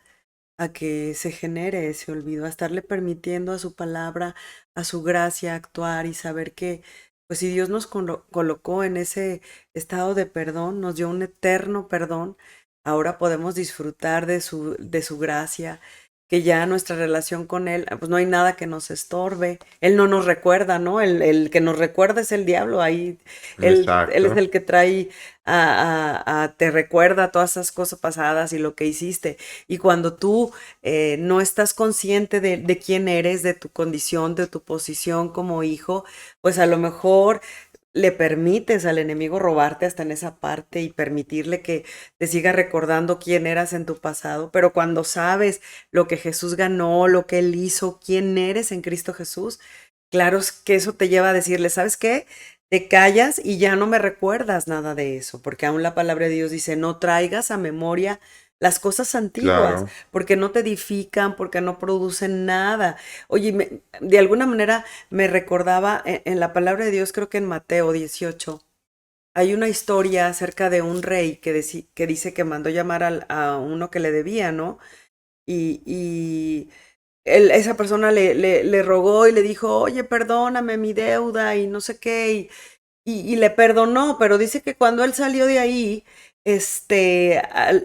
a que se genere ese olvido, a estarle permitiendo a su palabra, a su gracia actuar y saber que, pues si Dios nos colocó en ese estado de perdón, nos dio un eterno perdón, ahora podemos disfrutar de su gracia, que ya nuestra relación con Él, pues no hay nada que nos estorbe. Él no nos recuerda, ¿no? El que nos recuerda es el diablo, ahí él es Exacto. el que trae te recuerda todas esas cosas pasadas y lo que hiciste. Y cuando tú no estás consciente de quién eres, de tu condición, de tu posición como hijo, pues a lo mejor le permites al enemigo robarte hasta en esa parte y permitirle que te siga recordando quién eras en tu pasado, pero cuando sabes lo que Jesús ganó, lo que Él hizo, quién eres en Cristo Jesús, claro es que eso te lleva a decirle, ¿sabes qué? Te callas y ya no me recuerdas nada de eso, porque aún la palabra de Dios dice, no traigas a memoria las cosas antiguas, Claro. porque no te edifican, porque no producen nada. Oye, de alguna manera me recordaba en la palabra de Dios, creo que en Mateo 18, hay una historia acerca de un rey que dice que mandó llamar a uno que le debía, ¿no? Y esa persona le rogó y le dijo, oye, perdóname mi deuda y no sé qué, y le perdonó, pero dice que cuando él salió de ahí,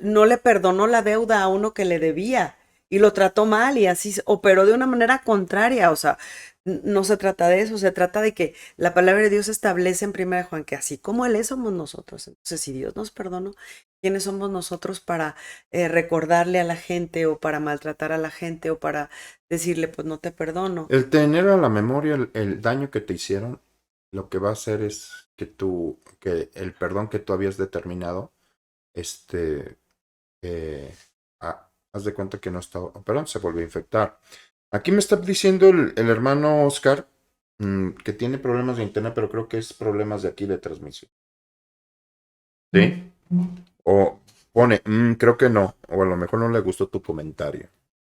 no le perdonó la deuda a uno que le debía y lo trató mal y así operó de una manera contraria. O sea, no se trata de eso, se trata de que la palabra de Dios establece en 1 Juan que así como Él es, somos nosotros. Entonces, si Dios nos perdonó, ¿quiénes somos nosotros para recordarle a la gente o para maltratar a la gente o para decirle, pues no te perdono? El tener a la memoria el daño que te hicieron, lo que va a hacer es que el perdón que tú habías determinado, este, haz de cuenta que no está, perdón, se volvió a infectar. Aquí me está diciendo el hermano Oscar que tiene problemas de internet, pero creo que es problemas de aquí de transmisión. ¿Sí? O pone, creo que no, o a lo mejor no le gustó tu comentario.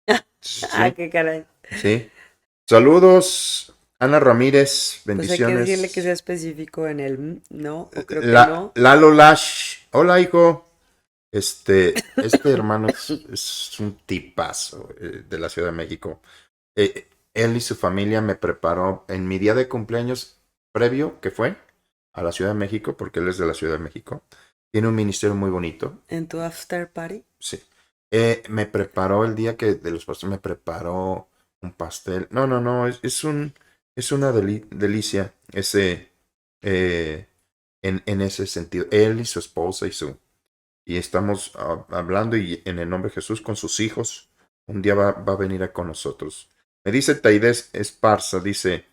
Ah, Sí, qué caray. sí. Saludos, Ana Ramírez, Pues hay que decirle que sea bendiciones. específico en el no, o creo que no. Lalo Lash, hola hijo. Este hermano es un tipazo de la Ciudad de México. Él y su familia me preparó en mi día de cumpleaños previo, que fue a la Ciudad de México, porque él es de la Ciudad de México. Tiene un ministerio muy bonito. ¿En tu after party? Sí. Me preparó el día que de los pasteles, me preparó un pastel. No, no, no, es una delicia eh, en ese sentido. Él y su esposa y estamos hablando y en el nombre de Jesús con sus hijos. Un día va a venir con nosotros. Me dice Taidez Esparza, dice,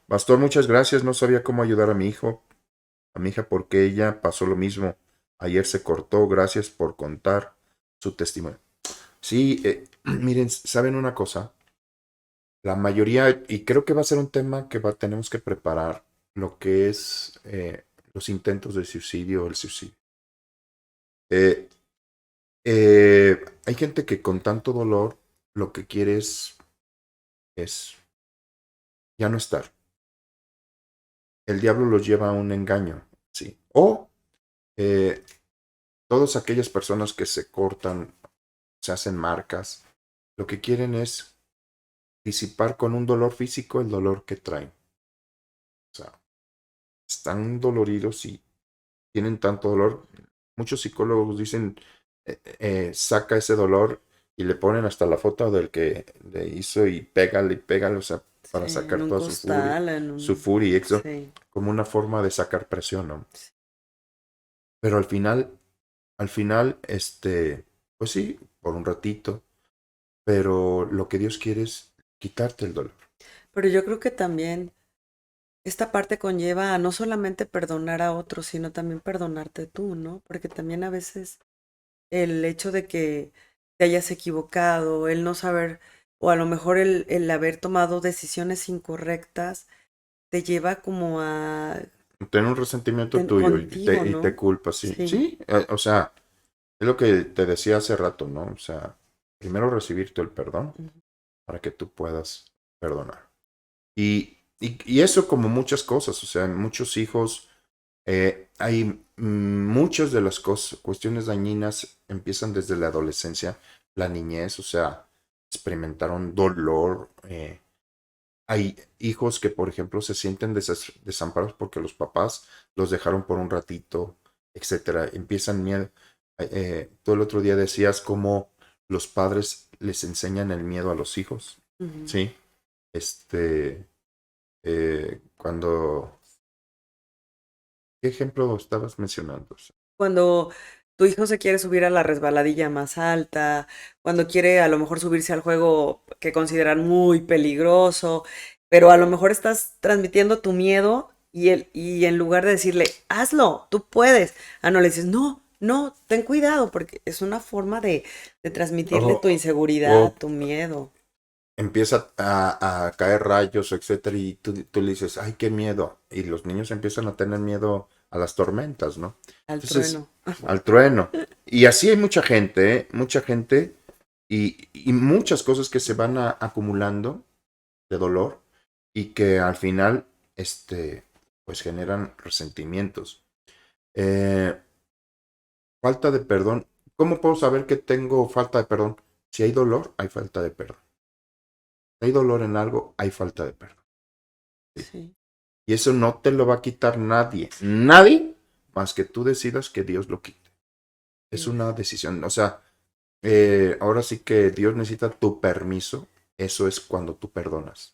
Pastor, muchas gracias, no sabía cómo ayudar a mi hijo. a mi hija porque ella pasó lo mismo. Ayer se cortó, gracias por contar su testimonio. Sí, miren, ¿saben una cosa? La mayoría, y creo que va a ser un tema que tenemos que preparar, lo que es los intentos de suicidio o el suicidio. Eh, hay gente que con tanto dolor lo que quiere es ya no estar. El diablo los lleva a un engaño, sí. O eh, todas aquellas personas que se cortan, se hacen marcas, lo que quieren es disipar con un dolor físico el dolor que traen. O sea, están doloridos y tienen tanto dolor. Muchos psicólogos dicen, saca ese dolor y le ponen hasta la foto del que le hizo y pégale, o sea, para Sí, en sacar un toda costal, su furia y eso, sí. como una forma de sacar presión, ¿no? Pero al final, pues sí, por un ratito, pero lo que Dios quiere es quitarte el dolor. Pero yo creo que también esta parte conlleva a no solamente perdonar a otros, sino también perdonarte tú, ¿no? Porque también a veces el hecho de que te hayas equivocado, el no saber, o a lo mejor el haber tomado decisiones incorrectas, te lleva como a Tener un resentimiento tuyo y contigo, te ¿no? culpa, sí. Sí. Sí, o sea, es lo que te decía hace rato, ¿no? O sea, primero recibir tú el perdón Ujú. para que tú puedas perdonar. Y eso como muchas cosas, o sea, en muchos hijos hay muchas de las cosas, cuestiones dañinas empiezan desde la adolescencia, la niñez, o sea, experimentaron dolor. Hay hijos que, por ejemplo, se sienten desamparados porque los papás los dejaron por un ratito, etcétera. Empiezan miedo. Tú el otro día decías cómo los padres les enseñan el miedo a los hijos, Ujú. ¿sí? Cuando... ¿Qué ejemplo estabas mencionando? Cuando tu hijo se quiere subir a la resbaladilla más alta, cuando quiere a lo mejor subirse al juego que consideran muy peligroso, pero a lo mejor estás transmitiendo tu miedo y en lugar de decirle, hazlo, tú puedes, no le dices, no, no, ten cuidado, porque es una forma de transmitirle tu O, inseguridad, o tu miedo empieza a caer rayos, etcétera, y tú le dices, ay, qué miedo. Y los niños empiezan a tener miedo a las tormentas, ¿no? al Entonces, trueno. al trueno. Y así hay mucha gente, ¿eh? Mucha gente y muchas cosas que se van acumulando de dolor y que al final, pues generan resentimientos. Eh, Falta de perdón. ¿Cómo puedo saber que tengo falta de perdón? Si hay dolor, hay falta de perdón. Si hay dolor en algo, hay falta de perdón. ¿Sí? Sí, Y eso no te lo va a quitar nadie. Nadie más que tú decidas que Dios lo quite. Es sí una es. decisión. O sea, ahora sí que Dios necesita tu permiso. Eso es cuando tú perdonas.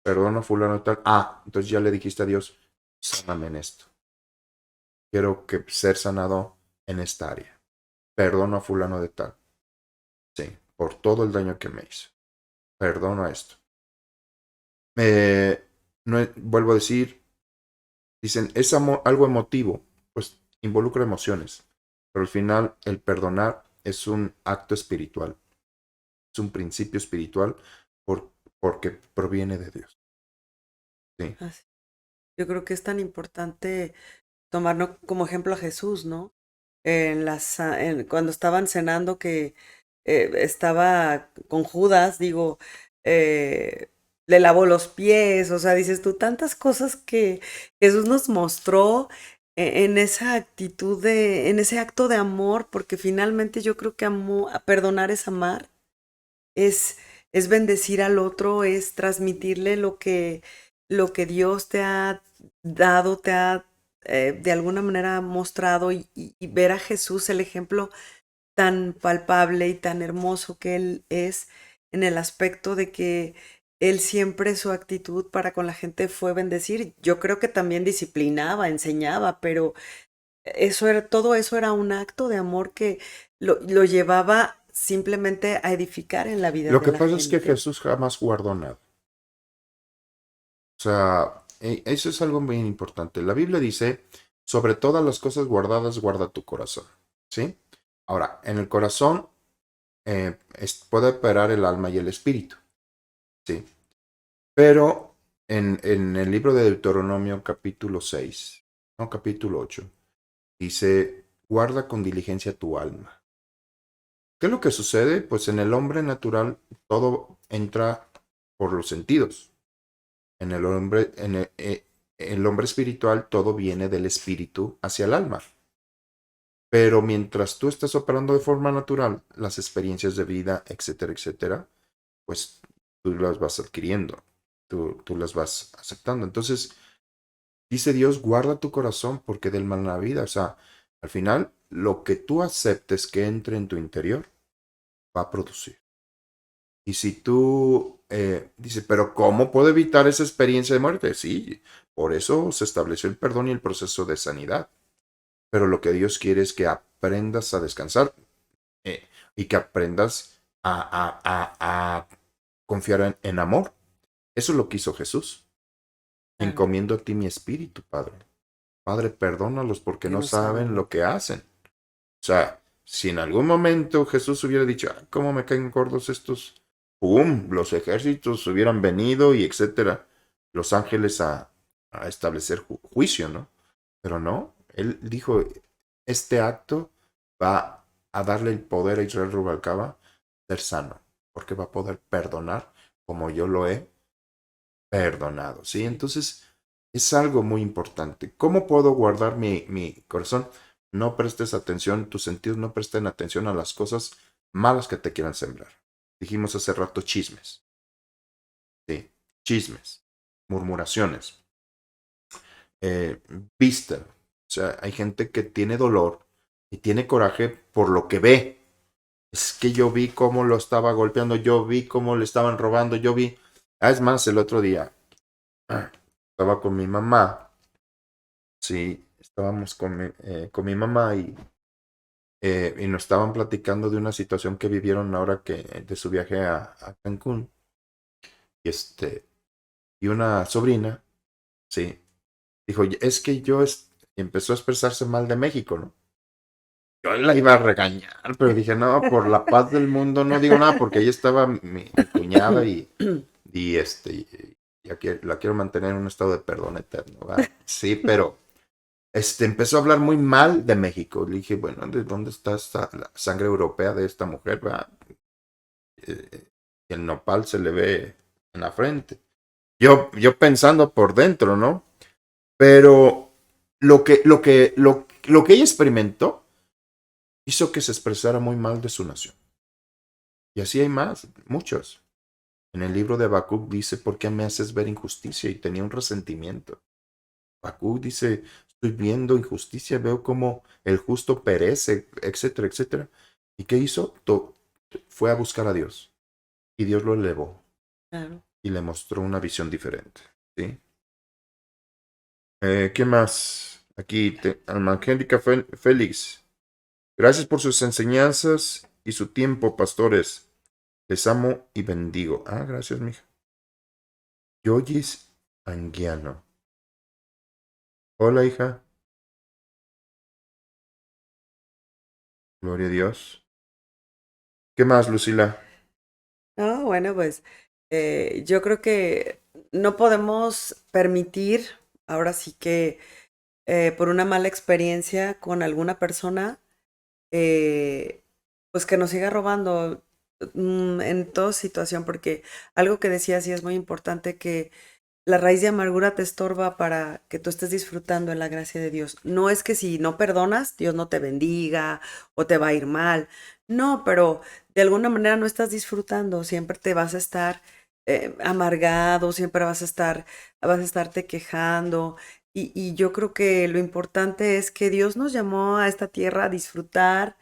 Perdona fulano y tal. Ah, entonces ya le dijiste a Dios, sáname en esto. Quiero que ser sanado en esta área. Perdono a fulano de tal. Sí, por todo el daño que me hizo. Perdono esto. No, vuelvo a decir, dicen, es algo emotivo. Pues involucra emociones. Pero al final el perdonar es un acto espiritual. Es un principio espiritual porque proviene de Dios. Sí. Así. Yo creo que es tan importante tomarnos como ejemplo a Jesús, ¿no? Cuando estaban cenando que estaba con Judas, digo, eh, le lavó los pies, o sea, dices tú, tantas cosas que Jesús nos mostró en esa actitud en ese acto de amor, porque finalmente yo creo que perdonar es amar, es, es bendecir al otro, es transmitirle lo que Dios te ha dado, te ha de alguna manera mostrado y ver a Jesús, el ejemplo tan palpable y tan hermoso que Él es en el aspecto de que Él siempre su actitud para con la gente fue bendecir. Yo creo que también disciplinaba, enseñaba, pero todo eso era un acto de amor que lo llevaba simplemente a edificar en la vida Lo de que la pasa es que gente. Jesús jamás guardó nada. O sea, eso es algo muy importante. La Biblia dice, sobre todas las cosas guardadas, guarda tu corazón. ¿Sí? Ahora, en el corazón puede operar el alma y el espíritu. ¿Sí? Pero en el libro de Deuteronomio capítulo 6, no capítulo 8, dice, guarda con diligencia tu alma. ¿Qué es lo que sucede? Pues en el hombre natural todo entra por los sentidos. En el hombre espiritual todo viene del espíritu hacia el alma. Pero mientras tú estás operando de forma natural, las experiencias de vida, etcétera, etcétera, pues tú las vas adquiriendo, tú las vas aceptando. Entonces, dice Dios, guarda tu corazón porque del mal la vida. O sea, al final, lo que tú aceptes que entre en tu interior va a producir. Y si tú dices, pero ¿cómo puedo evitar esa experiencia de muerte? Sí, por eso se estableció el perdón y el proceso de sanidad. Pero lo que Dios quiere es que aprendas a descansar y que aprendas a confiar en amor. Eso es lo que hizo Jesús. Claro, Encomiendo a ti mi espíritu, Padre. Padre, perdónalos porque que no no saben saben lo lo que que... hacen. O sea, si en algún momento Jesús hubiera dicho, "Ah, ¿cómo me caen gordos estos? ¡Pum! Los ejércitos hubieran venido y etcétera. Los ángeles a establecer juicio, ¿no? Pero no, él dijo, este acto va a darle el poder a Israel Rubalcaba ser sano, porque va a poder perdonar como yo lo he perdonado, ¿sí? Sí, Entonces, es algo muy importante. ¿Cómo puedo guardar mi corazón? No prestes atención, tus sentidos no presten atención a las cosas malas que te quieran sembrar. Dijimos hace rato chismes, ¿sí? Chismes, murmuraciones, eh, vista. O sea, hay gente que tiene dolor y tiene coraje por lo que ve. Es que yo vi cómo lo estaba golpeando, yo vi cómo le estaban robando, yo vi. Ah, es más, el otro día estaba con mi mamá. Sí, estábamos con mi mamá y nos estaban platicando de una situación que vivieron ahora que de su viaje a Cancún. Y y una sobrina, sí, dijo, es que empezó a expresarse mal de México, ¿no? Yo la iba a regañar, pero dije, no, por la paz del mundo no digo nada, porque ahí estaba mi cuñada y la quiero mantener en un estado de perdón eterno, ¿verdad? Sí, pero empezó a hablar muy mal de México. Le dije, bueno, ¿de dónde está la sangre europea de esta mujer? ¿Verdad? El nopal se le ve en la frente. Yo pensando por dentro, ¿no? Pero lo que ella experimentó hizo que se expresara muy mal de su nación. Y así hay más, muchos. En el libro de Habacuc dice, ¿por qué me haces ver injusticia? Y tenía un resentimiento. Habacuc dice, estoy viendo injusticia, veo cómo el justo perece, etcétera, etcétera. ¿Y qué hizo? Fue a buscar a Dios. Y Dios lo elevó claro. y le mostró una visión diferente. ¿Sí? ¿Qué más? Aquí, Alma Angélica Félix. Gracias por sus enseñanzas y su tiempo, pastores. Les amo y bendigo. Ah, gracias, mija. Yoyis Anguiano. Hola, hija. Gloria a Dios. ¿Qué más, Lucila? No, bueno, pues yo creo que no podemos permitir, ahora sí que por una mala experiencia con alguna persona, eh, pues que nos siga robando en toda situación, porque algo que decía sí es muy importante, que la raíz de amargura te estorba para que tú estés disfrutando en la gracia de Dios. No es que si no perdonas, Dios no te bendiga o te va a ir mal. No, pero de alguna manera no estás disfrutando. Siempre te vas a estar amargado, siempre vas a estarte quejando. Y yo creo que lo importante es que Dios nos llamó a esta tierra a disfrutar,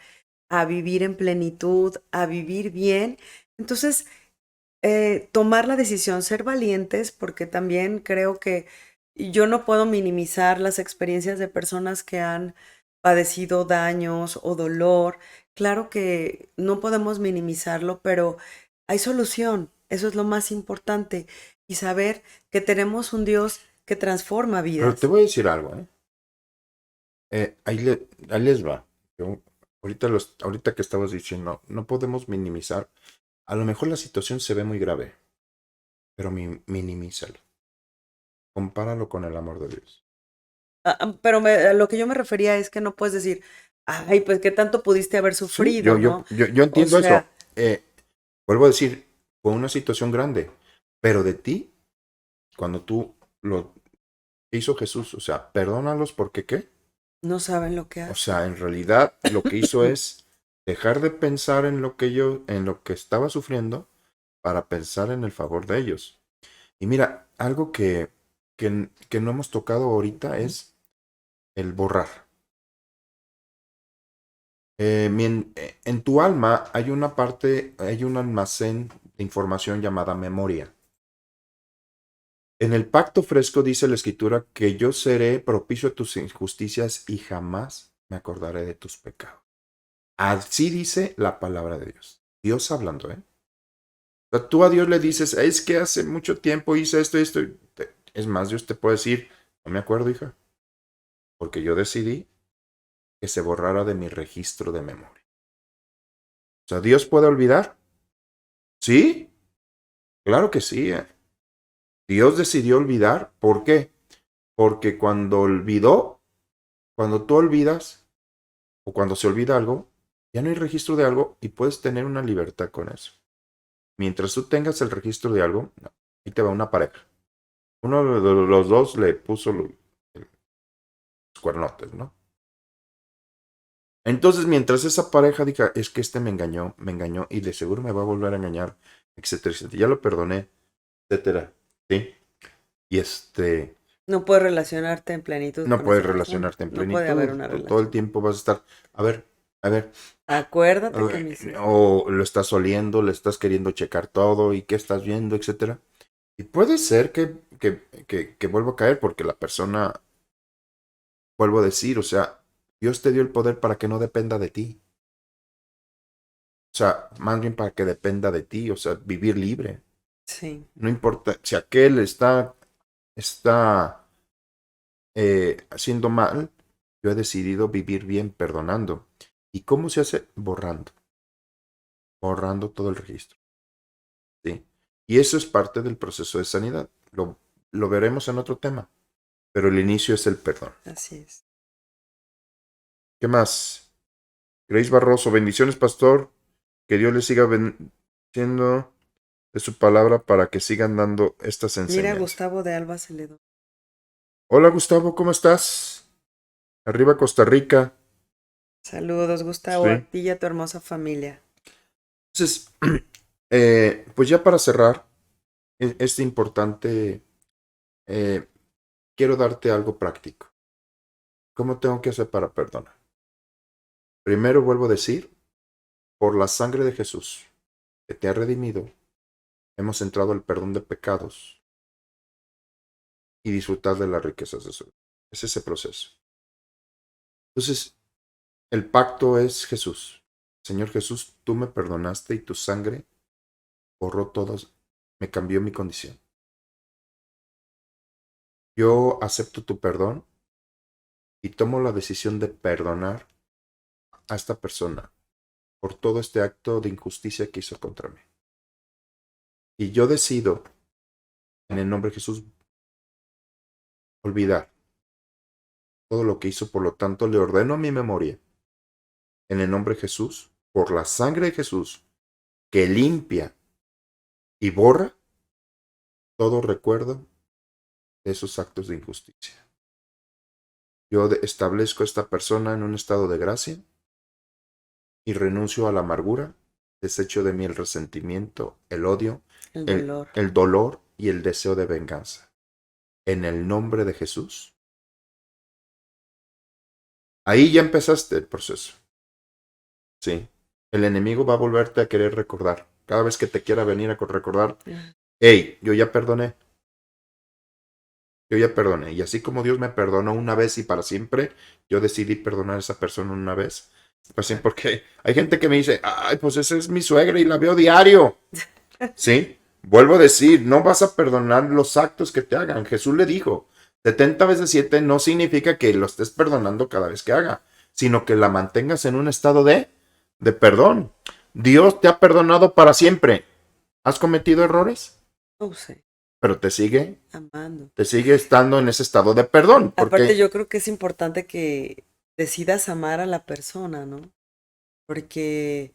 a vivir en plenitud, a vivir bien. Entonces, tomar la decisión, ser valientes, porque también creo que yo no puedo minimizar las experiencias de personas que han padecido daños o dolor. Claro que no podemos minimizarlo, pero hay solución. Eso es lo más importante. Y saber que tenemos un Dios que transforma Pero te vidas. voy a decir algo, ¿eh? Ahí les va. Yo, ahorita que estabas diciendo, no podemos minimizar. A lo mejor la situación se ve muy grave, pero minimízalo. Compáralo con el amor de Dios. Pero a lo que yo me refería es que no puedes decir, ay, pues qué tanto pudiste haber Sí, yo, sufrido, yo, ¿no? yo, yo O entiendo eso. sea, Vuelvo a decir, fue una situación grande, pero de ti, cuando tú lo hizo Jesús, o sea, perdónalos porque ¿qué? no saben lo que O hacen. sea, en realidad lo que hizo es dejar de pensar en lo que en lo que estaba sufriendo para pensar en el favor de ellos. Y mira, algo que no hemos tocado ahorita es el borrar. En tu alma hay una parte, hay un almacén de información llamada memoria. En el pacto fresco dice la escritura que yo seré propicio a tus injusticias y jamás me acordaré de tus pecados. Así dice la palabra de Dios. Dios hablando, ¿eh? O sea, tú a Dios le dices, es que hace mucho tiempo hice esto y esto. Es más, Dios te puede decir, no me acuerdo, hija, porque yo decidí que se borrara de mi registro de memoria. O sea, ¿Dios puede olvidar? Sí, claro que sí. Dios decidió olvidar. ¿Por qué? Porque cuando tú olvidas, o cuando se olvida algo, ya no hay registro de algo y puedes tener una libertad con eso. Mientras tú tengas el registro de algo, no, ahí te va una pareja. Uno de los dos le puso los cuernotes, ¿no? Entonces, mientras esa pareja diga, es que este me engañó y de seguro me va a volver a engañar, etcétera, etcétera. Ya lo perdoné, etcétera, ¿sí? Y No puedes relacionarte en plenitud no con puedes esa persona. relacionarte en No puede haber plenitud, una todo el relación. tiempo vas a estar, a ver, a ver, Acuérdate que me hiciste. o lo estás oliendo, le estás queriendo checar todo y qué estás viendo, etcétera. Y puede ser que vuelva a caer porque la persona, vuelvo a decir, o sea, Dios te dio el poder para que no dependa de ti. O sea, más bien para que dependa de ti, o sea, vivir libre. Sí, No importa si aquel está haciendo mal, yo he decidido vivir bien perdonando. ¿Y cómo se hace? Borrando todo el registro. ¿Sí? Y eso es parte del proceso de sanidad. Lo veremos en otro tema, pero el inicio es el perdón. así es. ¿Qué más? Grace Barroso, bendiciones, pastor. Que Dios les siga bendiciendo de su palabra para que sigan dando estas Mira, enseñanzas. Gustavo de Alba Celedón. Hola Gustavo, ¿cómo estás? Arriba Costa Rica. Saludos, Gustavo, a Sí. ti y a tu hermosa familia. Entonces, pues ya para cerrar, es importante, eh, quiero darte algo práctico. ¿Cómo tengo que hacer para perdonar? Primero vuelvo a decir, por la sangre de Jesús que te ha redimido, hemos entrado al perdón de pecados y disfrutar de las riquezas de su vida. Es ese proceso. Entonces, el pacto es Jesús. Señor Jesús, tú me perdonaste y tu sangre borró todos, me cambió mi condición. Yo acepto tu perdón y tomo la decisión de perdonar a esta persona por todo este acto de injusticia que hizo contra mí. Y yo decido, en el nombre de Jesús, olvidar todo lo que hizo, por lo tanto le ordeno a mi memoria, en el nombre de Jesús, por la sangre de Jesús, que limpia y borra todo recuerdo de esos actos de injusticia. Yo establezco a esta persona en un estado de gracia y renuncio a la amargura, desecho de mí el resentimiento, el odio, El dolor. el dolor y el deseo de venganza. En el nombre de Jesús. Ahí ya empezaste el proceso. Sí. El enemigo va a volverte a querer recordar. Cada vez que te quiera venir a recordar, hey, yo ya perdoné. Yo ya perdoné. Y así como Dios me perdonó una vez y para siempre, yo decidí perdonar a esa persona una vez. Pues sí, porque hay gente que me dice, ay, pues esa es mi suegra y la veo diario. Sí, vuelvo a decir, no vas a perdonar los actos que te hagan. Jesús le dijo, 70 veces 7 no significa que lo estés perdonando cada vez que haga, sino que la mantengas en un estado de perdón. Dios te ha perdonado para siempre. ¿Has cometido errores? No sé, Pero amando. te sigue estando en ese estado de perdón. Aparte, Porque, yo creo que es importante que decidas amar a la persona, ¿no? Porque,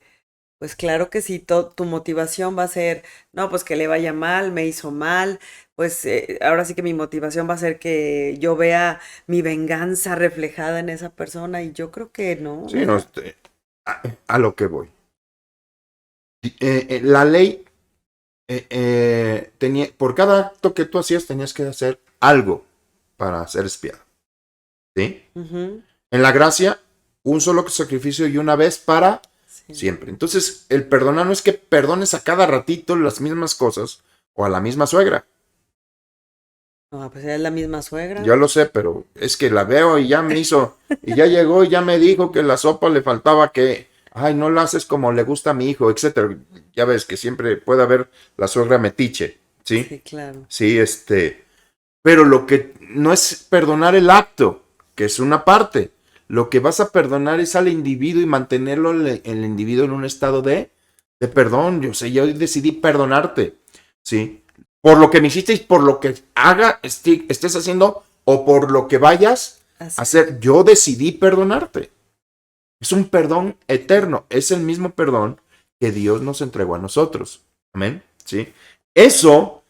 pues claro que si tu motivación va a ser, no, pues que le vaya mal, me hizo mal, pues ahora sí que mi motivación va a ser que yo vea mi venganza reflejada en esa persona y yo creo que no, o sí, no, sea, a lo que voy. La ley tenía, por cada acto que tú hacías tenías que hacer algo para ser espiado. ¿Sí? ujú, En la gracia, un solo sacrificio y una vez para sí. siempre. Entonces, el perdonar no es que perdones a cada ratito las mismas cosas o a la misma suegra. No, pues es la misma suegra. Yo lo sé, pero es que la veo y ya me hizo, y ya llegó y ya me dijo que la sopa le faltaba que, ay, no la haces como le gusta a mi hijo, etcétera. Ya ves que siempre puede haber la suegra metiche, ¿sí? Sí, claro. Sí, pero lo que no es perdonar el acto, que es una parte. Lo que vas a perdonar es al individuo y mantenerlo el individuo en un estado de perdón. Yo sé, yo decidí perdonarte, ¿sí? Por lo que me hiciste y por lo que estés haciendo o por lo que vayas a Hacer. hacer. Yo decidí perdonarte. Es un perdón eterno. Es el mismo perdón que Dios nos entregó a nosotros. Amén. ¿Sí? Eso,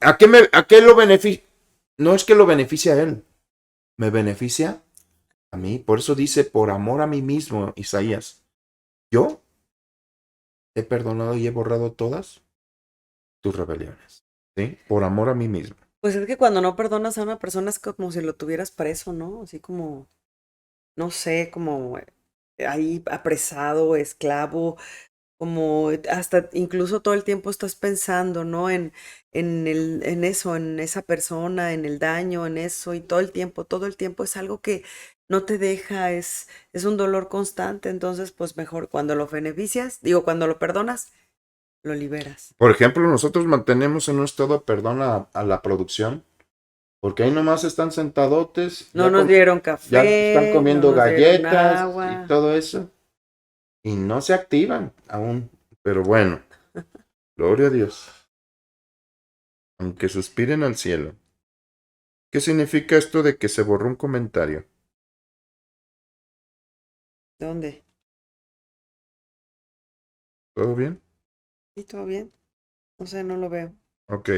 a qué lo beneficia? No es que lo beneficie a Él, me beneficia a mí. Por eso dice, por amor a mí mismo, Isaías, yo he perdonado y he borrado todas tus rebeliones. ¿Sí? Por amor a mí mismo. Pues es que cuando no perdonas a una persona es como si lo tuvieras preso, ¿no? Así como, no sé, como ahí apresado, esclavo, como hasta incluso todo el tiempo estás pensando, ¿no? En eso, en esa persona, en el daño, en eso, y todo el tiempo es algo que no te deja, es un dolor constante, entonces pues mejor cuando lo beneficias, digo, cuando lo perdonas, lo liberas. Por ejemplo, nosotros mantenemos en un estado de perdón a la producción, porque ahí nomás están sentadotes, No nos dieron ya están café, no comiendo nos dieron galletas y agua. todo eso, y no se activan aún. Pero bueno, gloria a Dios, aunque suspiren al cielo. ¿Qué significa esto de que se borró un comentario? ¿Dónde? ¿Todo bien? ¿Sí, todo bien? No sé, no lo veo. Ok.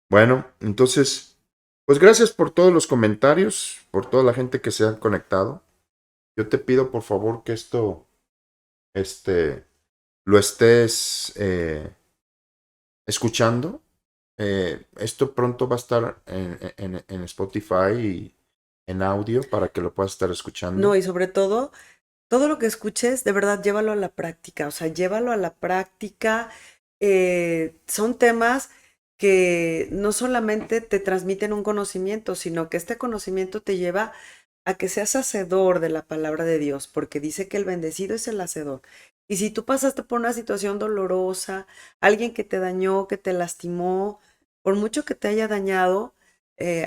Bueno, entonces, pues gracias por todos los comentarios, por toda la gente que se ha conectado. Yo te pido por favor que esto, este, lo estés escuchando. Esto pronto va a estar en Spotify y en audio para que lo puedas estar No, escuchando. y sobre todo lo que escuches, de verdad, llévalo a la práctica, o sea, llévalo a la práctica. Son temas que no solamente te transmiten un conocimiento, sino que este conocimiento te lleva a que seas hacedor de la palabra de Dios, porque dice que el bendecido es el hacedor. Y si tú pasaste por una situación dolorosa, alguien que te dañó, que te lastimó, por mucho que te haya dañado,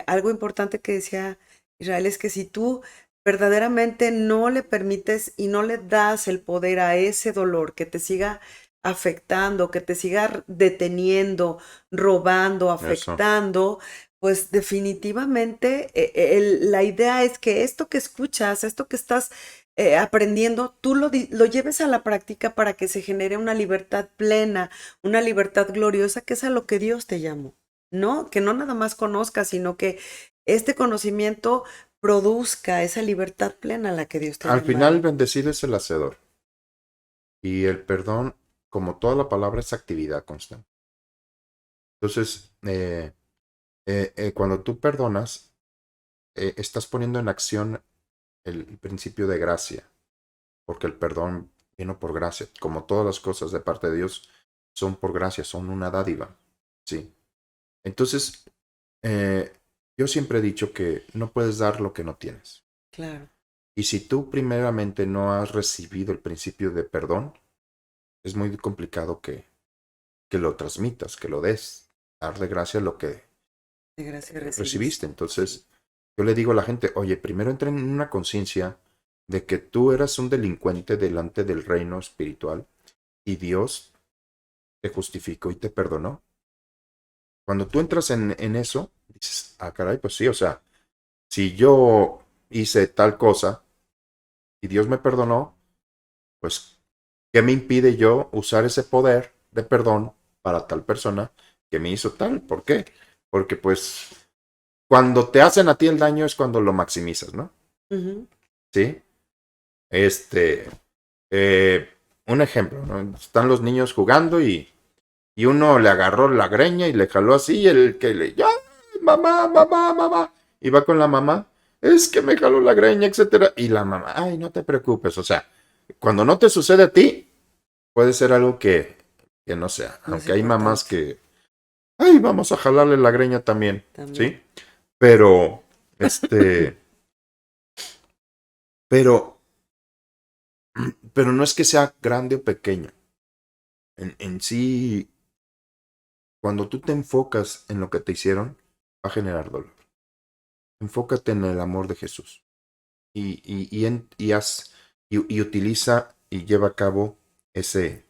algo importante que decía Israel es que si tú verdaderamente no le permites y no le das el poder a ese dolor que te siga afectando, que te siga deteniendo, robando, Eso. afectando, pues definitivamente la idea es que esto que escuchas, esto que estás aprendiendo, tú lo lleves a la práctica para que se genere una libertad plena, una libertad gloriosa, que es a lo que Dios te llamó, ¿no? Que no nada más conozcas, sino que este conocimiento produzca esa libertad plena a la que Dios te ha Al final, llamado. bendecido es el hacedor. Y el perdón, como toda la palabra, es actividad constante. Entonces, cuando tú perdonas, estás poniendo en acción el principio de gracia, porque el perdón vino por gracia, como todas las cosas de parte de Dios son por gracia, son una dádiva, ¿sí? Entonces, eh, yo siempre he dicho que no puedes dar lo que no tienes. Claro, Y si tú primeramente no has recibido el principio de perdón, es muy complicado que lo transmitas, que lo des, darle gracia a lo que De gracia recibiste. recibiste. Entonces, yo le digo a la gente, oye, primero entra en una conciencia de que tú eras un delincuente delante del reino espiritual y Dios te justificó y te perdonó. Cuando tú entras en eso, dices, ah, caray, pues sí, o sea, si yo hice tal cosa y Dios me perdonó, pues, ¿qué me impide yo usar ese poder de perdón para tal persona que me hizo tal? ¿Por qué? Porque pues cuando te hacen a ti el daño es cuando lo maximizas, ¿no? Ujú. ¿Sí? Este, eh, un ejemplo, ¿no? Están los niños jugando y uno le agarró la greña y le jaló así, y el que le, ¡ya! Mamá, mamá, mamá. Y va con la mamá, es que me jaló la greña, etcétera. Y la mamá, ay, no te preocupes. O sea, cuando no te sucede a ti, puede ser algo que no sea. No es Aunque hay mamás importante que, ay, vamos a jalarle la greña también, también. ¿sí? Pero, pero, pero no es que sea grande o pequeño. En sí, cuando tú te enfocas en lo que te hicieron, va a generar dolor. Enfócate en el amor de Jesús y utiliza y lleva a cabo ese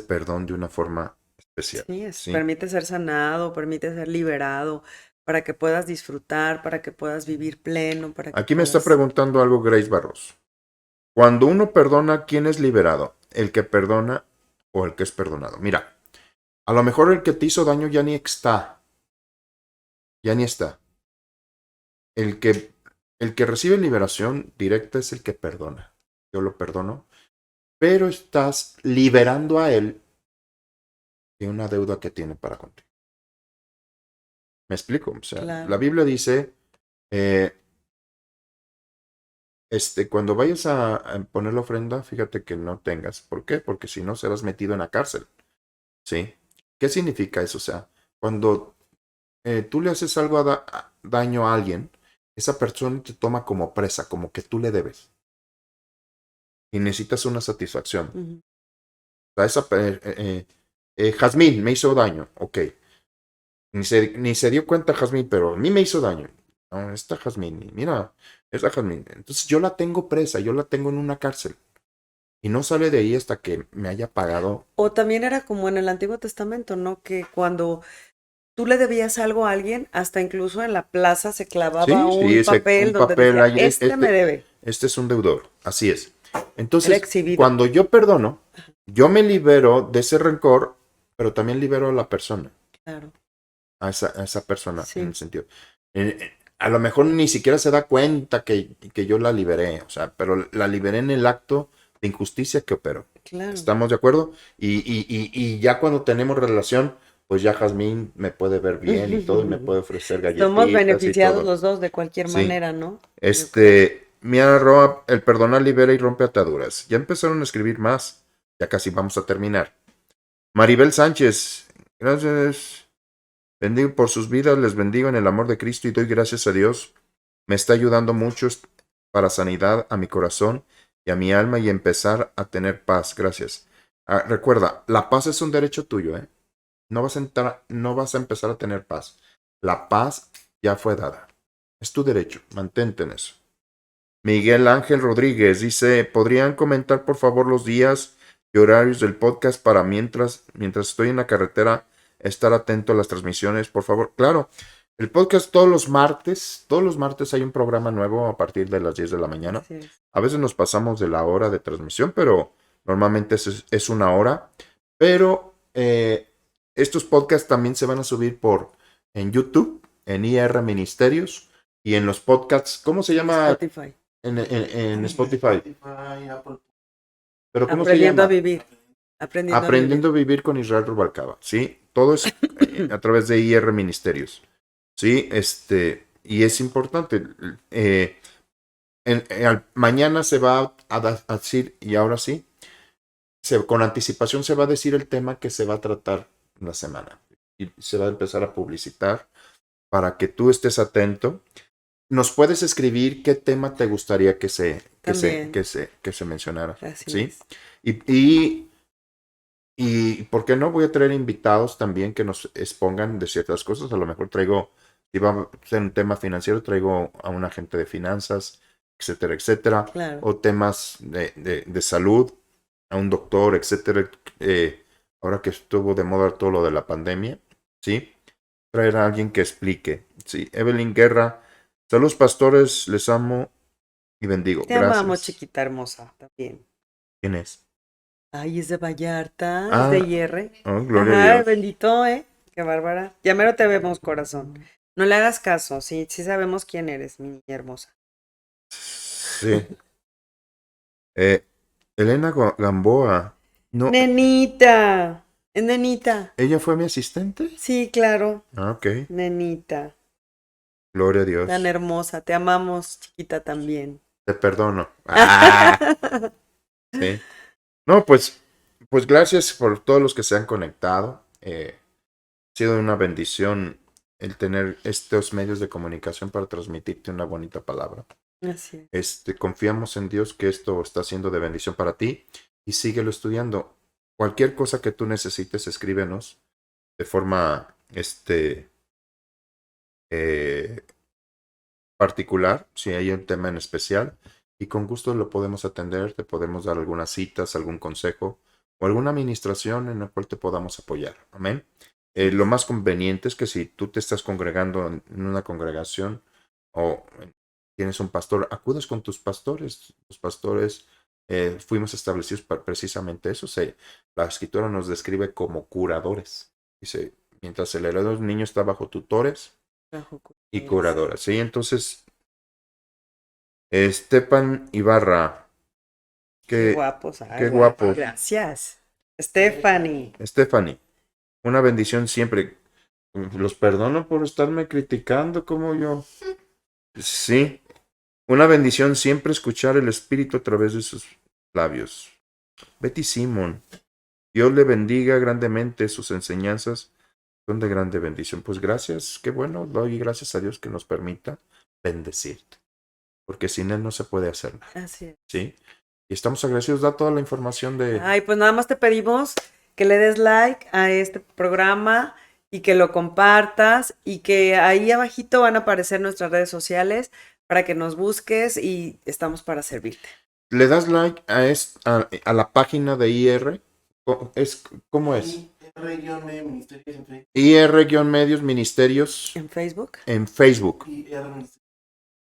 perdón de una forma especial. Sí, ¿Sí? permite ser sanado, permite ser liberado, para que puedas disfrutar, para que puedas vivir pleno, para que Aquí me está puedas... preguntando algo Grace Barros. Cuando uno perdona, ¿quién es liberado? ¿El que perdona o el que es perdonado? Mira, a lo mejor el que te hizo daño ya ni está. Ya ni está. El que, el que recibe liberación directa es el que perdona. Yo lo perdono. Pero estás liberando a él de una deuda que tiene para contigo. ¿Me explico? O sea, la Claro. Biblia dice, eh, cuando vayas a poner la ofrenda, fíjate que no tengas. ¿Por qué? Porque si no serás metido en la cárcel. ¿Sí? ¿Qué significa eso? O sea, cuando tú le haces algo daño a alguien, esa persona te toma como presa, como que tú le debes. Y necesitas una satisfacción. Ujú. O sea, Jazmín me hizo daño, ok. Ni se dio cuenta Jazmín, pero a mí me hizo daño. No, esta Jazmín, mira, esta Jazmín. Entonces yo la tengo presa, yo la tengo en una cárcel. Y no sale de ahí hasta que me haya pagado. O también era como en el Antiguo Testamento, ¿no? Que cuando tú le debías algo a alguien, hasta incluso en la plaza se clavaba Sí, sí, un papel un donde papel decía, ahí. este me debe. Este es un deudor. Así es. Era Entonces, exhibido. cuando yo perdono, yo me libero de ese rencor, pero también libero a la persona. Claro. A esa persona, en Sí. el sentido. A lo mejor ni siquiera se da cuenta que yo la liberé, o sea, pero la liberé en el acto de injusticia que operó. Claro. ¿Estamos de acuerdo? Y ya cuando tenemos relación, pues ya Jazmín me puede ver bien y todo, y me puede ofrecer Somos galletitas y beneficiados todo. los dos de cualquier Sí. manera, ¿no? Yo creo. Mia Roa, el perdonar libera y rompe ataduras. Ya empezaron a escribir más. Ya casi vamos a terminar. Maribel Sánchez, gracias. Bendigo por sus vidas, les bendigo en el amor de Cristo y doy gracias a Dios. Me está ayudando mucho para sanidad a mi corazón y a mi alma y empezar a tener paz. Gracias. Recuerda, la paz es un derecho tuyo, ¿eh? No vas a empezar a tener paz. La paz ya fue dada. Es tu derecho. Mantente en eso. Miguel Ángel Rodríguez dice, ¿podrían comentar por favor los días y horarios del podcast para mientras estoy en la carretera estar atento a las transmisiones, por favor? Claro, el podcast todos los martes hay un programa nuevo a partir de las 10 de la mañana. Así es. A veces nos pasamos de la hora de transmisión, pero normalmente es una hora. Pero estos podcasts también se van a subir en YouTube, en IR Ministerios y en los podcasts, ¿cómo se llama? Spotify. En Spotify. Pero ¿cómo se Aprendiendo a llama? vivir. Aprendiendo a vivir. Aprendiendo a vivir con Israel Rubalcaba. Sí, todo es a través de IR Ministerios. Sí, y es importante. Mañana se va a decir, y ahora sí, con anticipación se va a decir el tema que se va a tratar la semana. Y se va a empezar a publicitar para que tú estés atento. ¿Nos puedes escribir qué tema te gustaría que También. se mencionara? Así ¿Sí? es. Y ¿por qué no? Voy a traer invitados también que nos expongan de ciertas cosas. A lo mejor traigo Si va a ser un tema financiero, traigo a un agente de finanzas, etcétera, etcétera. Claro. O temas de salud, a un doctor, etcétera. Ahora que estuvo de moda todo lo de la pandemia, ¿sí? Traer a alguien que explique. Sí, Evelyn Guerra. Saludos, pastores, les amo y bendigo. Te amamos, Gracias. chiquita hermosa, también. ¿Quién es? Ay, es de Vallarta, es de Ah, IR. oh, gloria a Ajá, Dios. bendito, ¿eh? Qué bárbara. Ya mero te vemos, corazón. No le hagas caso, sí, sí sabemos quién eres, mi niña hermosa. Sí. Eh, Elena Gamboa. No, Nenita, es nenita. ¿ella fue mi asistente? Sí, claro, Ah, ok. nenita. Gloria a Tan Dios. hermosa, te amamos, chiquita, también. Te perdono. Ah, sí. No, pues gracias por todos los que se han conectado. Ha sido una bendición el tener estos medios de comunicación para transmitirte una bonita palabra. Así es. Confiamos en Dios que esto está siendo de bendición para ti y síguelo estudiando. Cualquier cosa que tú necesites, escríbenos de forma eh, particular, si hay un tema en especial, y con gusto lo podemos atender, te podemos dar algunas citas, algún consejo o alguna administración en la cual te podamos apoyar. Amén. Lo más conveniente es que si tú te estás congregando en una congregación o tienes un pastor, acudes con tus pastores. Los pastores fuimos establecidos para precisamente eso. La escritura nos describe como curadores. Dice, mientras el heredero del niño está bajo tutores y curadoras. Sí, entonces, Estepan Ibarra, Qué qué, guapos, ay, qué guapo. gracias. Stephanie. Stephanie, una bendición siempre. Los perdono por estarme criticando como yo. Sí, una bendición siempre escuchar el Espíritu a través de sus labios. Betty Simon, Dios le bendiga grandemente, sus enseñanzas son de grande bendición. Pues gracias, qué bueno, doy gracias a Dios que nos permita bendecirte, porque sin Él no se puede hacer nada. Así es. ¿Sí? Y estamos agradecidos, da toda la información de... Ay, pues nada más te pedimos que le des like a este programa y que lo compartas y que ahí abajito van a aparecer nuestras redes sociales para que nos busques y estamos para servirte. Le das like a la página de IR. ¿Cómo es? IR-Medios Ministerios ¿En Facebook? en Facebook.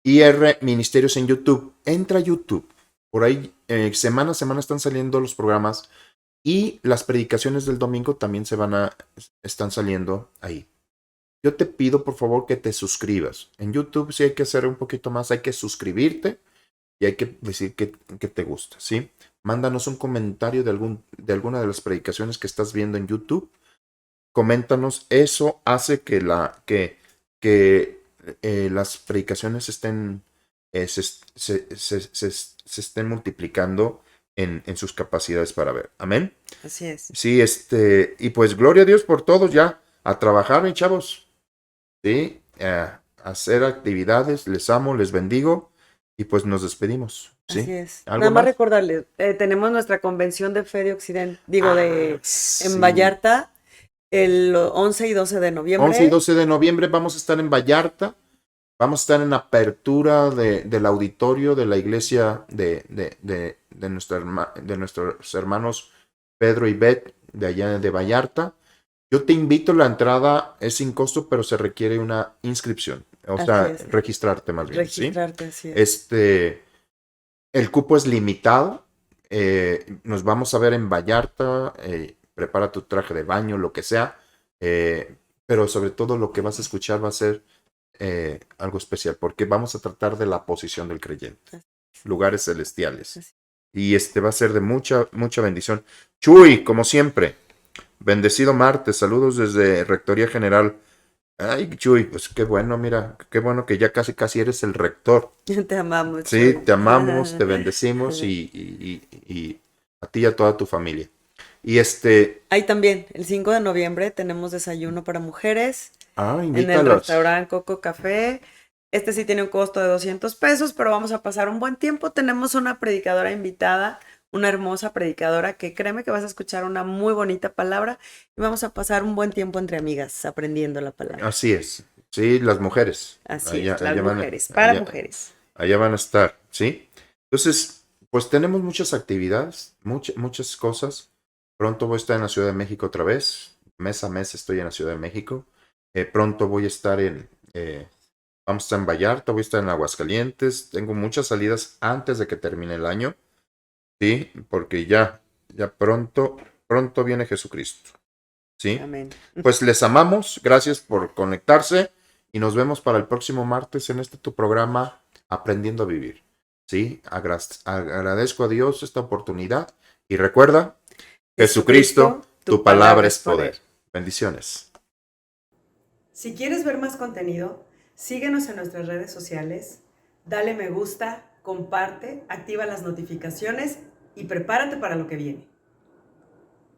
IR Ministerios en YouTube. Entra a YouTube. Por ahí semana a semana están saliendo los programas y las predicaciones del domingo también están saliendo ahí. Yo te pido por favor que te suscribas. En YouTube sí hay que hacer un poquito más, hay que suscribirte y hay que decir que te gusta, ¿sí? Mándanos un comentario de alguna de las predicaciones que estás viendo en YouTube. Coméntanos, eso hace que las predicaciones estén, se estén multiplicando en sus capacidades para ver. Amén. Así es. Sí, y pues gloria a Dios por todos ya, a trabajar, mis chavos. Sí, a hacer actividades, les amo, les bendigo y pues nos despedimos. ¿Sí? Así es. ¿Algo Nada más más? recordarles, tenemos nuestra convención de Fe de Occidente, en Sí. Vallarta, el 11 y 12 de noviembre. 11 y 12 de noviembre vamos a estar en Vallarta. Vamos a estar en apertura del auditorio de la iglesia de nuestros hermanos Pedro y Beth de allá de Vallarta. Yo te invito, la entrada es sin costo, pero se requiere una inscripción. O Así sea, es. registrarte más bien. Registrarte, ¿sí? así es. El cupo es limitado. Nos vamos a ver en Vallarta. Prepara tu traje de baño, lo que sea. Pero sobre todo lo que vas a escuchar va a ser algo especial, porque vamos a tratar de la posición del creyente, lugares celestiales. Y va a ser de mucha, mucha bendición. Chuy, como siempre, bendecido martes, saludos desde Rectoría General. Ay, Chuy, pues qué bueno, mira, qué bueno que ya casi, casi eres el rector. Te amamos. Sí, Chuy. te amamos, te bendecimos y a ti y a toda tu familia. Y Ahí también, el 5 de noviembre tenemos desayuno para mujeres en el invítalos. restaurante Coco Café. Este sí tiene un costo de 200 pesos, pero vamos a pasar un buen tiempo. Tenemos una predicadora invitada, una hermosa predicadora que créeme que vas a escuchar una muy bonita palabra y vamos a pasar un buen tiempo entre amigas aprendiendo la palabra. Así es. Sí, las mujeres. Así Allá, es, las allá van, mujeres, para allá, mujeres. allá van a estar, ¿sí? Entonces, pues tenemos muchas actividades, muchas cosas. Pronto voy a estar en la Ciudad de México otra vez. Mes a mes estoy en la Ciudad de México. Pronto voy a estar vamos a estar en Vallarta, voy a estar en Aguascalientes. Tengo muchas salidas antes de que termine el año, ¿sí? Porque ya pronto viene Jesucristo, ¿sí? Amén. Pues les amamos, gracias por conectarse y nos vemos para el próximo martes en este tu programa Aprendiendo a Vivir. ¿Sí? Agradezco a Dios esta oportunidad y recuerda, Jesucristo, Jesucristo, tu tu palabra palabra es es poder. poder. Bendiciones. Si quieres ver más contenido, síguenos en nuestras redes sociales, dale me gusta, comparte, activa las notificaciones y prepárate para lo que viene.